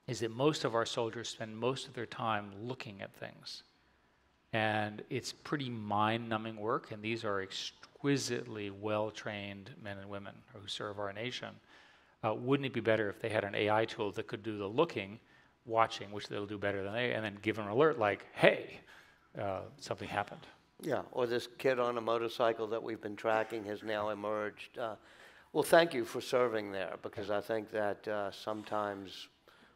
is that most of our soldiers spend most of their time looking at things. And it's pretty mind-numbing work, and these are exquisitely well-trained men and women who serve our nation. Wouldn't it be better if they had an AI tool that could do the looking, watching, which they'll do better than they, and then give an alert like, hey, something happened. Yeah, or this kid on a motorcycle that we've been tracking has now emerged. Well, thank you for serving there, because I think that sometimes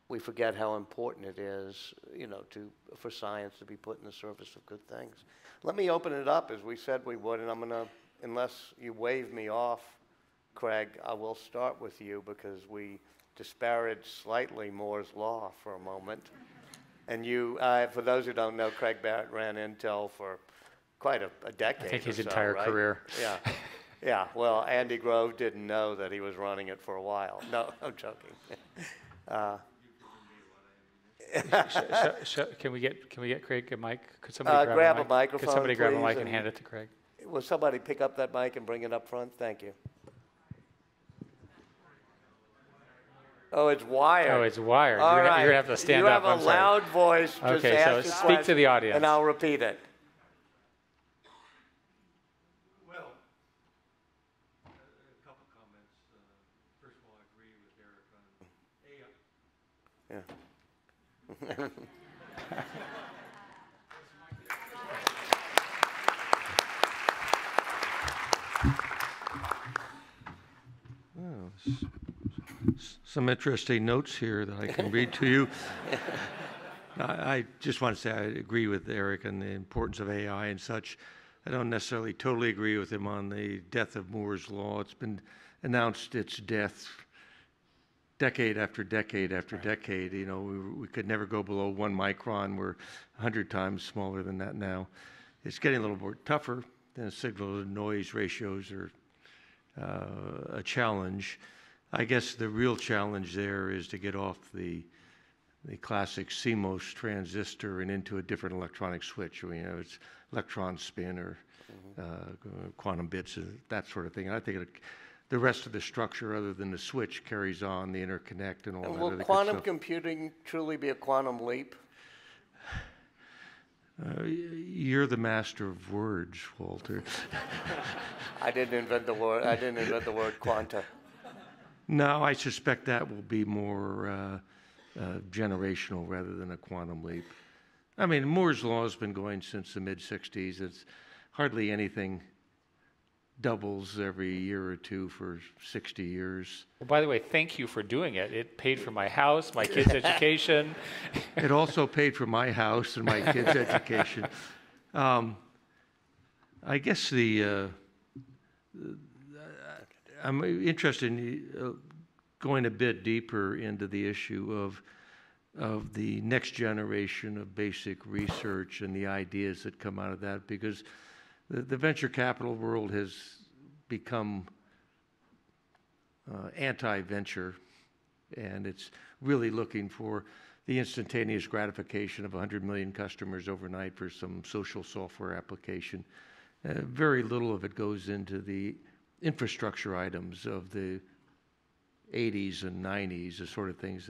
we forget how important it is, you know, for science to be put in the service of good things. Let me open it up as we said we would, and I'm going to, unless you wave me off, Craig, I will start with you because we disparaged slightly Moore's Law for a moment. And you, for those who don't know, Craig Barrett ran Intel for quite a decade. I think his or so, entire right? career. Yeah. Yeah, well, Andy Grove didn't know that he was running it for a while. No, I'm joking. Can we get Craig a mic? Could somebody grab a microphone, Could somebody grab a please, mic and hand it to Craig? Will somebody pick up that mic and bring it up front? Thank you. Oh, it's wired. Oh, it's wired. All you're right. going to have to stand you up. You have a loud voice. Just okay, ask so the speak question, to the audience. and I'll repeat it. Well, a couple comments. First of all, I agree with Eric on AI. Yeah. Some interesting notes here that I can read to you. I just want to say I agree with Eric on the importance of AI and such. I don't necessarily totally agree with him on the death of Moore's Law. It's been announced its death decade after decade after decade. You know, we could never go below 1 micron. We're 100 times smaller than that now. It's getting a little more tougher. The signal to noise ratios are a challenge. I guess the real challenge there is to get off the classic CMOS transistor and into a different electronic switch. You know, it's electron spin or quantum bits and that sort of thing. And I think the rest of the structure, other than the switch, carries on the interconnect and all that. Will quantum computing truly be a quantum leap? You're the master of words, Walter. I didn't invent the word. I didn't invent the word quanta. No, I suspect that will be more generational rather than a quantum leap. I mean, Moore's Law has been going since the mid-'60s. It's hardly anything doubles every year or two for 60 years. Well, by the way, thank you for doing it. It paid for my house, my kids' education. It also paid for my house and my kids' education. I guess I'm interested in going a bit deeper into the issue of the next generation of basic research and the ideas that come out of that, because the venture capital world has become anti-venture, and it's really looking for the instantaneous gratification of 100 million customers overnight for some social software application. Very little of it goes into the infrastructure items of the 80s and 90s, the sort of things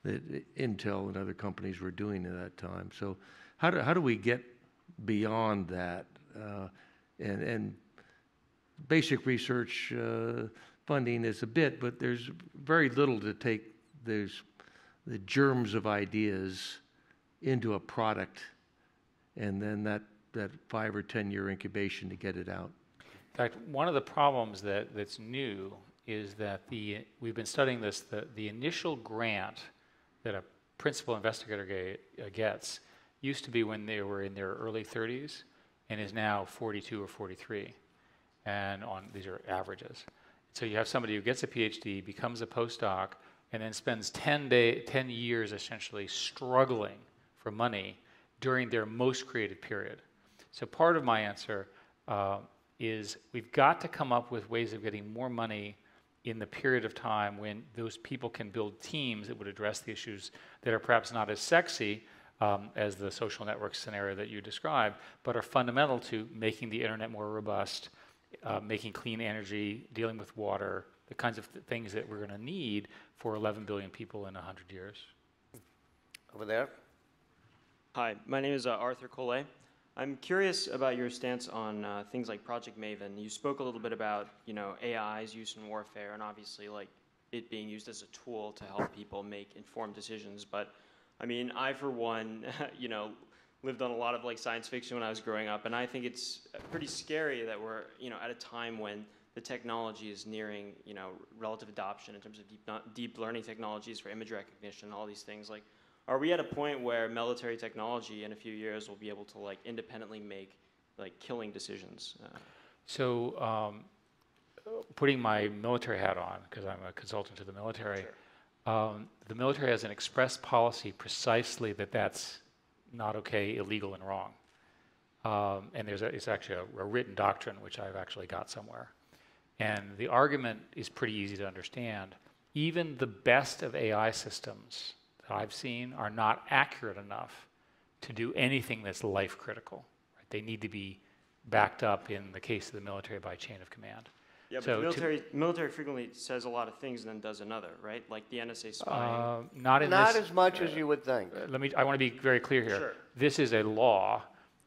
that Intel and other companies were doing at that time. So how do we get beyond that? And basic research funding is a bit, but there's very little to take the germs of ideas into a product, and then that 5 or 10 year incubation to get it out. In fact, one of the problems that's new is that we've been studying this, the initial grant that a principal investigator gets used to be when they were in their early 30s and is now 42 or 43. And these are averages. So you have somebody who gets a PhD, becomes a postdoc, and then spends 10 years essentially struggling for money during their most creative period. So part of my answer is we've got to come up with ways of getting more money in the period of time when those people can build teams that would address the issues that are perhaps not as sexy as the social network scenario that you described, but are fundamental to making the internet more robust, making clean energy, dealing with water, the kinds of things that we're going to need for 11 billion people in 100 years. Over there. Hi, my name is Arthur Collet. I'm curious about your stance on things like Project Maven. You spoke a little bit about, AI's use in warfare, and obviously, it being used as a tool to help people make informed decisions. But, I mean, I, for one, lived on a lot of science fiction when I was growing up, and I think it's pretty scary that we're, at a time when the technology is nearing, relative adoption in terms of deep learning technologies for image recognition, all these things. Are we at a point where military technology in a few years will be able to independently make killing decisions? So putting my military hat on, because I'm a consultant to the military, Sure. The military has an express policy precisely that's not okay, illegal, and wrong. And it's actually a written doctrine, which I've actually got somewhere. And the argument is pretty easy to understand. Even the best of AI systems that I've seen are not accurate enough to do anything that's life critical. Right? They need to be backed up, in the case of the military, by chain of command. Yeah, but the military frequently says a lot of things and then does another, right? Like the NSA spying. Not as much as you would think. I want to be very clear here. Sure. This is a law,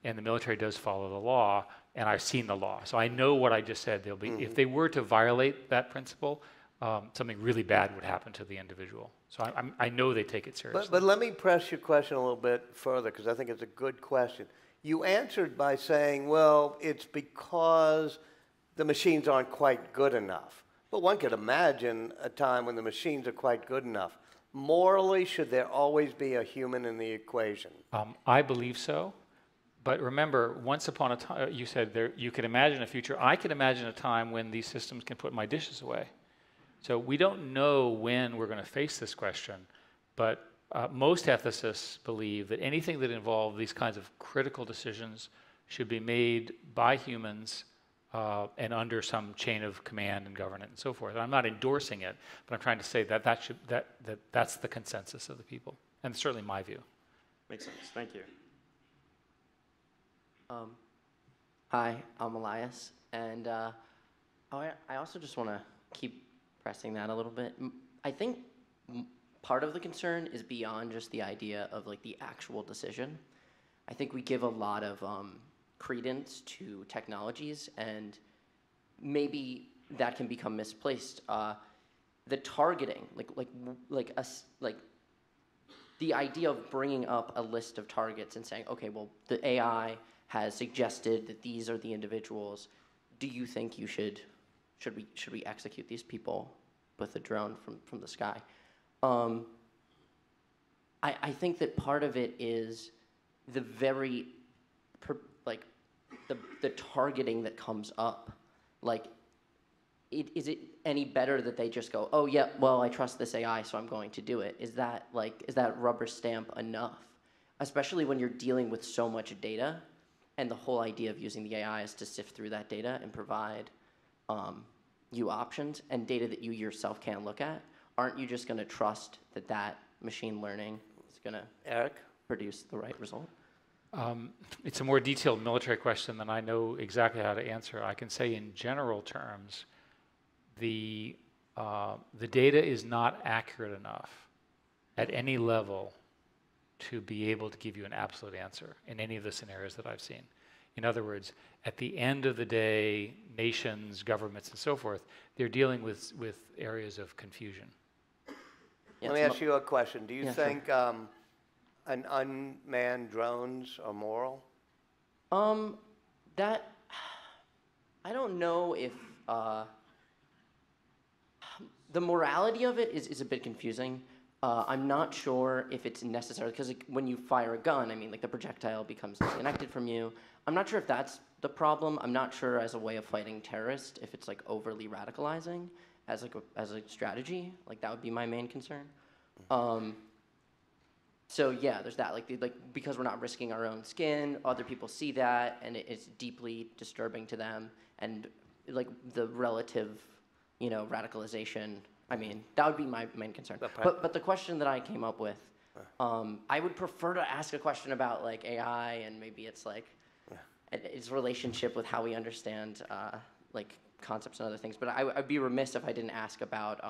and the military does follow the law, and I've seen the law. So I know what I just said. They'll be, if they were to violate that principle, something really bad would happen to the individual. So I know they take it seriously. But let me press your question a little bit further, because I think it's a good question. You answered by saying, well, it's because the machines aren't quite good enough. But one could imagine a time when the machines are quite good enough. Morally, should there always be a human in the equation? I believe so. But remember, once upon a time, you said you could imagine a future. I could imagine a time when these systems can put my dishes away. So we don't know when we're going to face this question, but most ethicists believe that anything that involves these kinds of critical decisions should be made by humans and under some chain of command and governance and so forth. And I'm not endorsing it, but I'm trying to say that that's the consensus of the people, and certainly my view. Makes sense. Thank you. Hi, I'm Elias, and I also just want to keep pressing that a little bit. I think part of the concern is beyond just the idea of the actual decision. I think we give a lot of credence to technologies, and maybe that can become misplaced. The targeting, the idea of bringing up a list of targets and saying, okay, well, the AI has suggested that these are the individuals. Do you think you should we execute these people with a drone from the sky? I think that part of it is the very the targeting that comes up. Is it any better that they just go, oh yeah, well, I trust this AI, so I'm going to do it? Is that rubber stamp enough? Especially when you're dealing with so much data, and the whole idea of using the AI is to sift through that data and provide you options and data that you yourself can't look at. Aren't you just going to trust that that machine learning is going to produce the right result? It's a more detailed military question than I know exactly how to answer. I can say in general terms, the data is not accurate enough at any level to be able to give you an absolute answer in any of the scenarios that I've seen. In other words, at the end of the day, nations, governments, and so forth, they're dealing with areas of confusion. Yeah, Let me ask you a question. Do you think sure. an unmanned drones are moral? That, I don't know if, the morality of it is a bit confusing. I'm not sure if it's necessary, because when you fire a gun, I mean, like the projectile becomes disconnected from you. I'm not sure if that's the problem. I'm not sure as a way of fighting terrorists if it's like overly radicalizing as a strategy. Like that would be my main concern. So yeah, there's that. Like because we're not risking our own skin, other people see that, and it's deeply disturbing to them. And like the relative, radicalization. I mean, that would be my main concern. But the question that I came up with, I would prefer to ask a question about like AI and maybe it's like its relationship with how we understand like concepts and other things. But I'd be remiss if I didn't ask about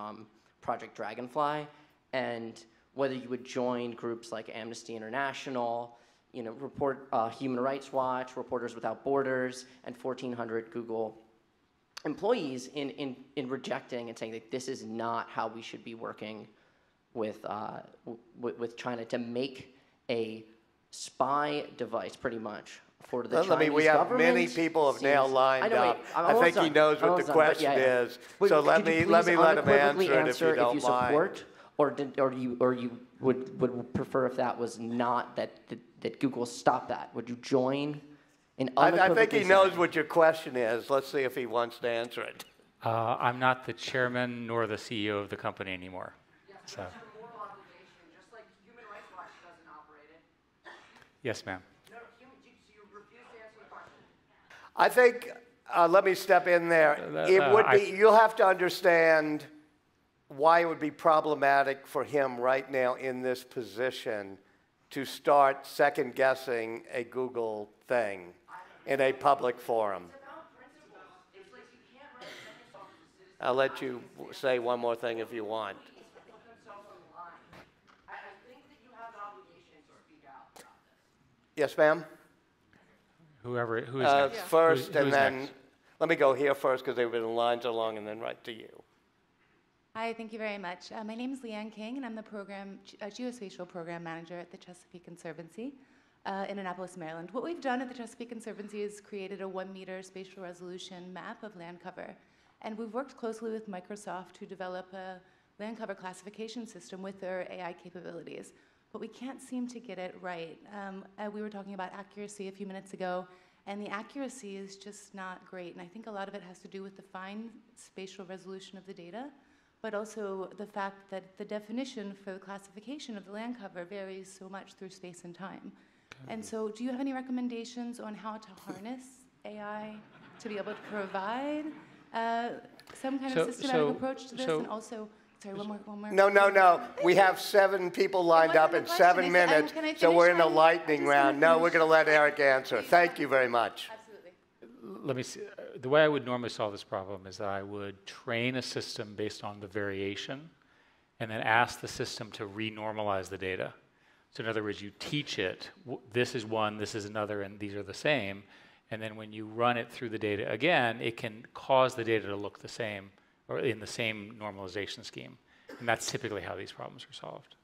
Project Dragonfly and whether you would join groups like Amnesty International, Human Rights Watch, Reporters Without Borders, and 1,400 Google employees in rejecting and saying that this is not how we should be working with China to make a spy device, pretty much, for the Chinese we have government. many people have now lined up. I think he knows what the question is. Wait, so let me let him answer it if you don't support, mind. Or you would prefer if that was not that Google stopped that. Would you join? I think he knows what your question is. Let's see if he wants to answer it. I'm not the chairman nor the CEO of the company anymore. Yes, so. That's your moral obligation, just like Human Rights Watch doesn't operate it. Yes, ma'am. No, so you refuse to answer the question. I think, let me step in there. It would be, you'll have to understand why it would be problematic for him right now in this position to start second-guessing a Google thing in a public forum. It's about principles. It's like you can't represent yourself as a citizen. I'll let you say one more thing if you want. Put themselves on the line. I think that you have an obligation to speak out about this. Yes, ma'am? Who is next? First, Who's and then, next? let me go here first because they've been in line so long, and then right to you. Hi, thank you very much. My name is Leanne King, and I'm the geospatial program manager at the Chesapeake Conservancy in Annapolis, Maryland. What we've done at the Chesapeake Conservancy is created a 1-meter spatial resolution map of land cover. And we've worked closely with Microsoft to develop a land cover classification system with their AI capabilities. But we can't seem to get it right. We were talking about accuracy a few minutes ago, and the accuracy is just not great. And I think a lot of it has to do with the fine spatial resolution of the data, but also the fact that the definition for the classification of the land cover varies so much through space and time. And so do you have any recommendations on how to harness AI to be able to provide some kind of systematic approach to this? And also, sorry, one more. No. We have 7 people lined up in 7 minutes, so we're in a lightning round. No, we're going to let Eric answer. Thank you very much. Absolutely. Let me see. The way I would normally solve this problem is that I would train a system based on the variation and then ask the system to renormalize the data. So in other words, you teach it, this is one, this is another, and these are the same. And then when you run it through the data again, it can cause the data to look the same or in the same normalization scheme. And that's typically how these problems are solved.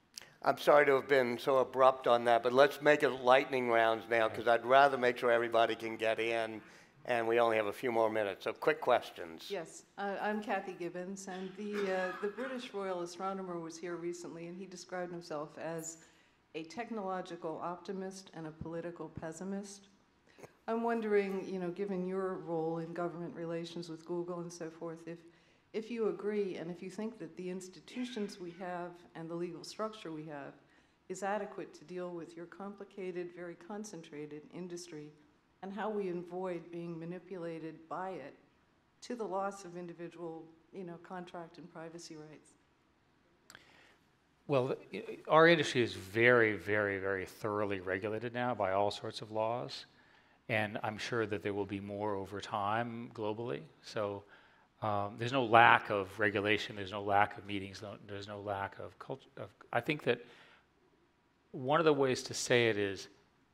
I'm sorry to have been so abrupt on that, but let's make it lightning rounds now because I'd rather make sure everybody can get in, and we only have a few more minutes. So quick questions. Yes, I'm Kathy Gibbons, and the British Royal Astronomer was here recently, and he described himself as a technological optimist and a political pessimist. I'm wondering, given your role in government relations with Google and so forth, if you agree and if you think that the institutions we have and the legal structure we have is adequate to deal with your complicated, very concentrated industry and how we avoid being manipulated by it to the loss of individual, contract and privacy rights. Well, our industry is very, very, very thoroughly regulated now by all sorts of laws, and I'm sure that there will be more over time globally. So there's no lack of regulation, there's no lack of meetings, there's no lack of culture. I think that one of the ways to say it is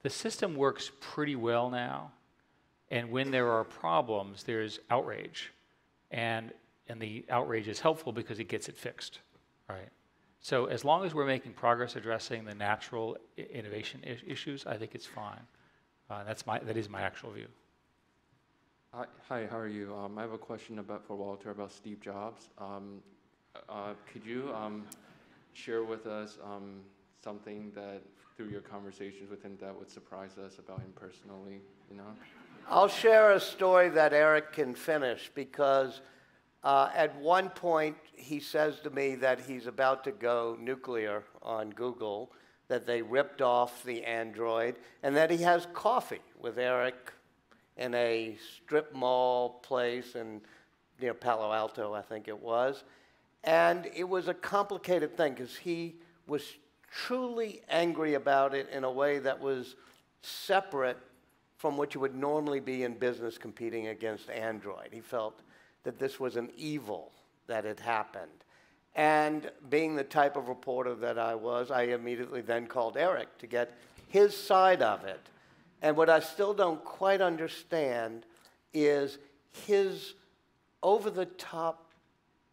the system works pretty well now, and when there are problems, there's outrage, and the outrage is helpful because it gets it fixed, right? So as long as we're making progress addressing the natural innovation issues, I think it's fine. That is my actual view. Hi, how are you? I have a question for Walter about Steve Jobs. Could you share with us something that, through your conversations with him, that would surprise us about him personally? I'll share a story that Eric can finish, because at one point he says to me that he's about to go nuclear on Google, that they ripped off the Android, and that he has coffee with Eric in a strip mall place in Palo Alto, I think it was. And it was a complicated thing because he was truly angry about it in a way that was separate from what you would normally be in business competing against Android. He felt that this was an evil that had happened. And being the type of reporter that I was, I immediately then called Eric to get his side of it. And what I still don't quite understand is his over-the-top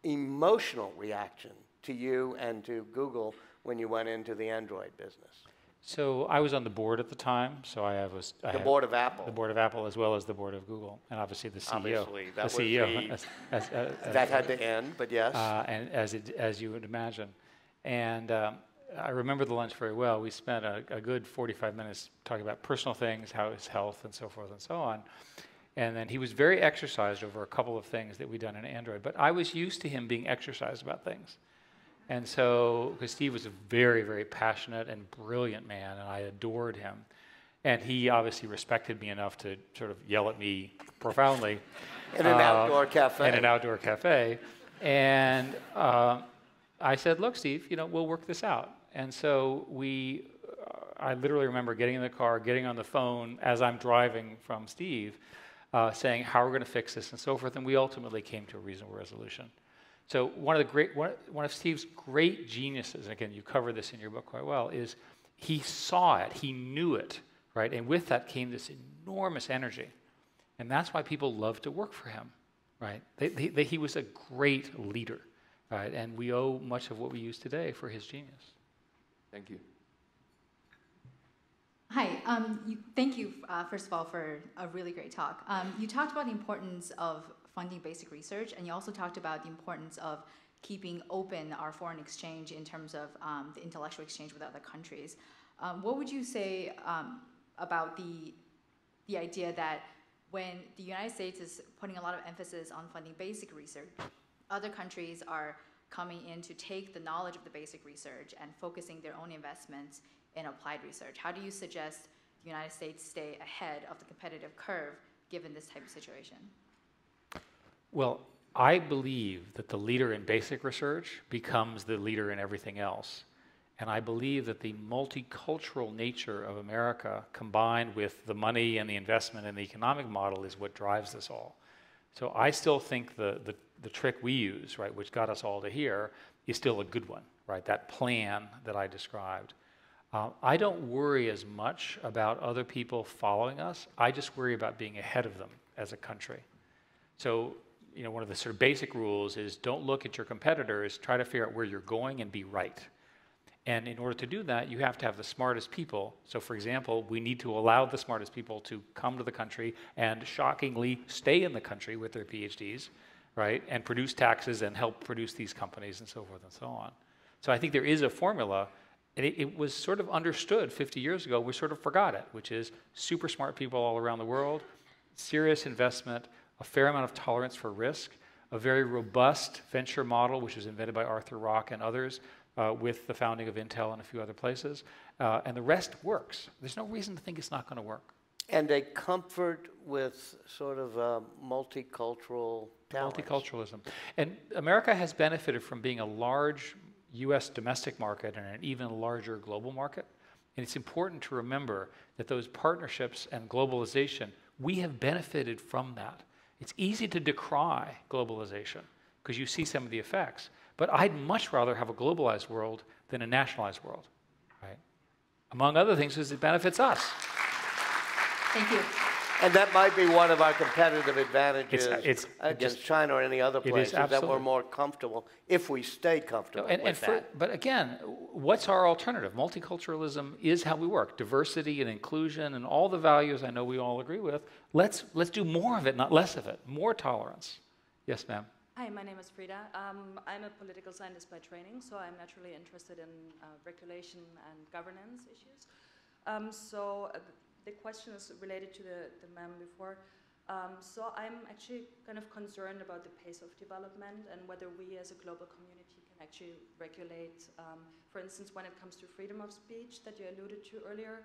emotional reaction to you and to Google when you went into the Android business. So I was on the board at the time, so I had board of Apple. The board of Apple as well as the board of Google, and obviously the CEO. Obviously, that the CEO. That had to end, but yes. And as you would imagine. And I remember the lunch very well. We spent a good 45 minutes talking about personal things, how his health and so forth and so on. And then he was very exercised over a couple of things that we'd done in Android. But I was used to him being exercised about things. And so, because Steve was a very, very passionate and brilliant man, and I adored him. And he obviously respected me enough to sort of yell at me profoundly. In an outdoor cafe. In an outdoor cafe. And I said, look, Steve, we'll work this out. And so I literally remember getting in the car, getting on the phone as I'm driving from Steve, saying how we're going to fix this and so forth. And we ultimately came to a reasonable resolution. So one of Steve's great geniuses, and again, you cover this in your book quite well, is he saw it, he knew it, right? And with that came this enormous energy. And that's why people love to work for him, right? He was a great leader, right? And we owe much of what we use today for his genius. Thank you. Hi, thank you, first of all, for a really great talk. You talked about the importance of funding basic research, and you also talked about the importance of keeping open our foreign exchange in terms of the intellectual exchange with other countries. What would you say about the idea that when the United States is putting a lot of emphasis on funding basic research, other countries are coming in to take the knowledge of the basic research and focusing their own investments in applied research? How do you suggest the United States stay ahead of the competitive curve given this type of situation? Well, I believe that the leader in basic research becomes the leader in everything else. And I believe that the multicultural nature of America, combined with the money and the investment and the economic model, is what drives this all. So I still think the trick we use, right, which got us all to here, is still a good one, right? That plan that I described. I don't worry as much about other people following us. I just worry about being ahead of them as a country. So, one of the sort of basic rules is don't look at your competitors, try to figure out where you're going and be right. And in order to do that, you have to have the smartest people. So for example, we need to allow the smartest people to come to the country and shockingly stay in the country with their PhDs, right? And produce taxes and help produce these companies and so forth and so on. So I think there is a formula, and it was sort of understood 50 years ago. We sort of forgot it, which is super smart people all around the world, serious investment, a fair amount of tolerance for risk, a very robust venture model, which was invented by Arthur Rock and others with the founding of Intel and a few other places. And the rest works. There's no reason to think it's not going to work. And a comfort with sort of multicultural talents. Multiculturalism. And America has benefited from being a large U.S. domestic market and an even larger global market. And it's important to remember that those partnerships and globalization, we have benefited from that. It's easy to decry globalization because you see some of the effects. But I'd much rather have a globalized world than a nationalized world, right? Among other things, because it benefits us. Thank you. And that might be one of our competitive advantages against just, China or any other place, is that we're absolutely. more comfortable if we stay comfortable with that. But again, what's our alternative? Multiculturalism is how we work. Diversity and inclusion and all the values I know we all agree with. Let's do more of it, not less of it. More tolerance. Yes, ma'am. Hi, my name is Frida. I'm a political scientist by training, so I'm naturally interested in regulation and governance issues. The question is related to the ma'am before. So I'm actually kind of concerned about the pace of development and whether we as a global community can actually regulate, for instance, when it comes to freedom of speech that you alluded to earlier.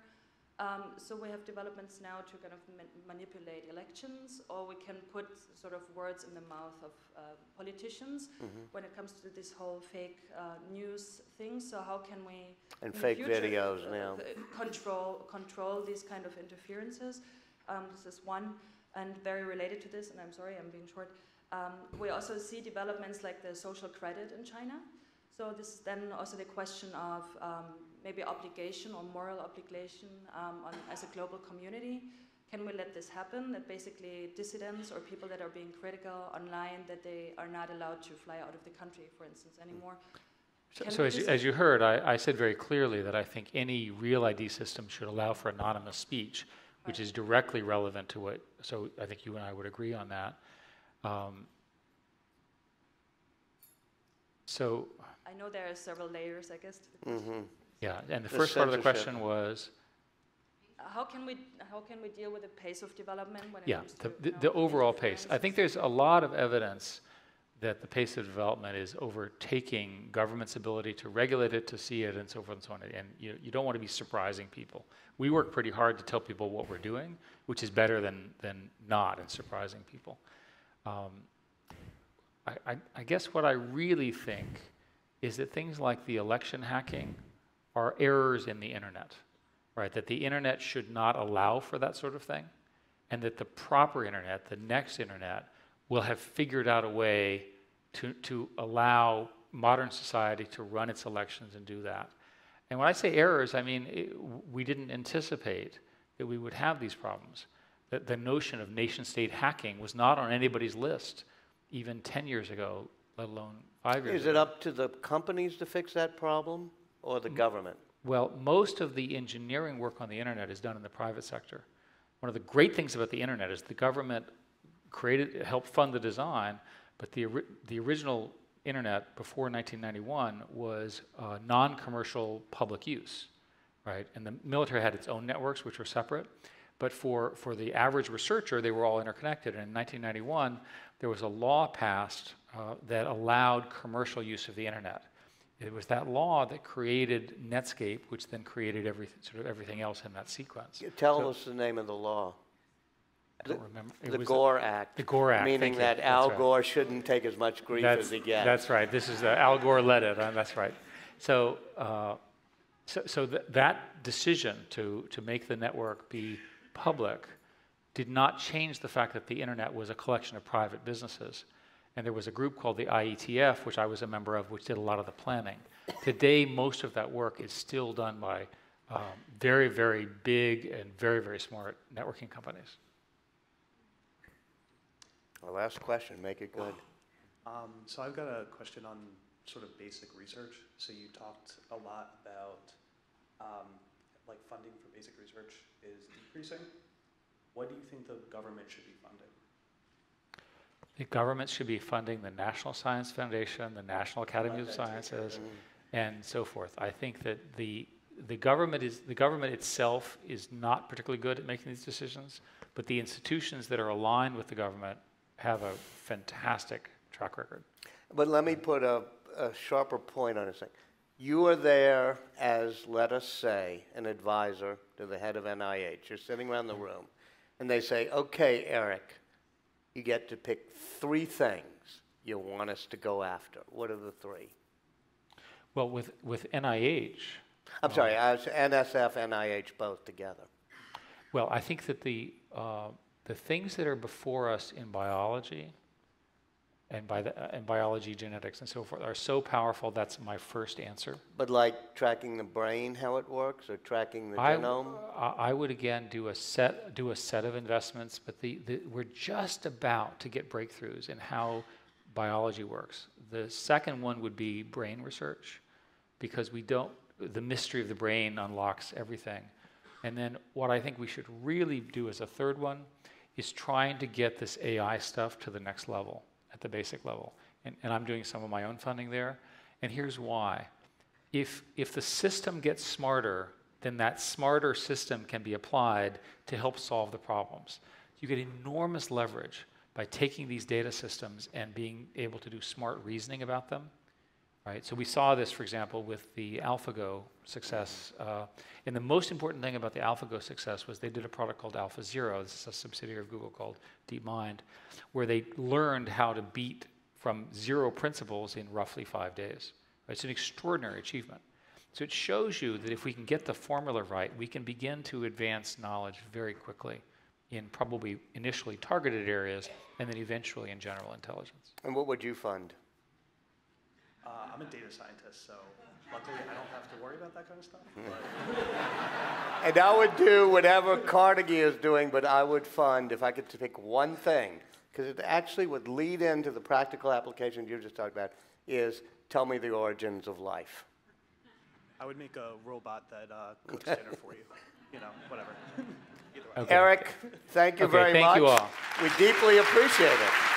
So we have developments now to kind of manipulate elections, or we can put sort of words in the mouth of politicians when it comes to this whole fake news thing. So how can we and fake videos now control these kind of interferences? This is one, and very related to this. And I'm sorry, I'm being short. We also see developments like the social credit in China. So this is then also the question of maybe obligation or moral obligation as a global community. Can we let this happen, that basically dissidents or people that are being critical online, that they are not allowed to fly out of the country, for instance, anymore? So as you heard, I said very clearly that I think any real ID system should allow for anonymous speech, which is directly relevant to what, so I think you and I would agree on that. So I know there are several layers, I guess, to the question. Yeah, and the first part of the question was? How can we deal with the pace of development when it comes to the overall pace? I think there's a lot of evidence that the pace of development is overtaking government's ability to regulate it, to see it, and so forth and so on. And you don't want to be surprising people. We work pretty hard to tell people what we're doing, which is better than not and surprising people. I guess what I really think is that things like the election hacking are errors in the internet, right? That the internet should not allow for that sort of thing, and that the proper internet, the next internet, will have figured out a way to allow modern society to run its elections and do that. And when I say errors, I mean we didn't anticipate that we would have these problems. That the notion of nation-state hacking was not on anybody's list even 10 years ago, let alone 5 years ago. Is it up to the companies to fix that problem or the government? Well, most of the engineering work on the internet is done in the private sector. One of the great things about the internet is the government helped fund the design, but the original internet before 1991 was non-commercial public use, right? And the military had its own networks, which were separate. But for the average researcher, they were all interconnected. And in 1991, there was a law passed that allowed commercial use of the internet. It was that law that created Netscape, which then created everything else in that sequence. Tell us the name of the law. I don't remember. The Gore Act. The Gore Act. Meaning that Al Gore shouldn't take as much grief as he gets. That's right. This is Al Gore led it. That's right. So, that decision to make the network be public did not change the fact that the internet was a collection of private businesses. And there was a group called the IETF, which I was a member of, which did a lot of the planning. Today, most of that work is still done by very, very big and very, very smart networking companies. Our last question, make it good. So I've got a question on sort of basic research. So you talked a lot about like funding for basic research is decreasing. What do you think the government should be funding? The government should be funding the National Science Foundation, the National Academy of Sciences, and so forth. I think that the government itself is not particularly good at making these decisions, but the institutions that are aligned with the government have a fantastic track record. But let me put a sharper point on this thing. You are there as, let us say, an advisor to the head of NIH. You're sitting around the room, and they say, okay, Eric, you get to pick 3 things you want us to go after. What are the 3? Well, with NIH... I'm sorry, NSF, NIH, both together. Well, I think that the things that are before us in biology and biology, genetics, and so forth are so powerful. That's my first answer. But like tracking the brain, how it works, or tracking the genome? I would again do a set of investments, but we're just about to get breakthroughs in how biology works. The second one would be brain research, because the mystery of the brain unlocks everything. And then what I think we should really do as a third one is trying to get this AI stuff to the next level, at the basic level. And I'm doing some of my own funding there. And here's why. If the system gets smarter, then that smarter system can be applied to help solve the problems. You get enormous leverage by taking these data systems and being able to do smart reasoning about them. Right? So we saw this, for example, with the AlphaGo success. And the most important thing about the AlphaGo success was they did a product called AlphaZero. This is a subsidiary of Google called DeepMind, where they learned how to beat from 0 principles in roughly 5 days. Right? It's an extraordinary achievement. So it shows you that if we can get the formula right, we can begin to advance knowledge very quickly in probably initially targeted areas and then eventually in general intelligence. And what would you fund? I'm a data scientist, so luckily I don't have to worry about that kind of stuff. And I would do whatever Carnegie is doing, but I would fund, if I could pick one thing, because it actually would lead into the practical application you just talked about, is tell me the origins of life. I would make a robot that cooks dinner for you. You know, whatever. Either way. Okay. Eric, thank you very much. Thank you all. We deeply appreciate it.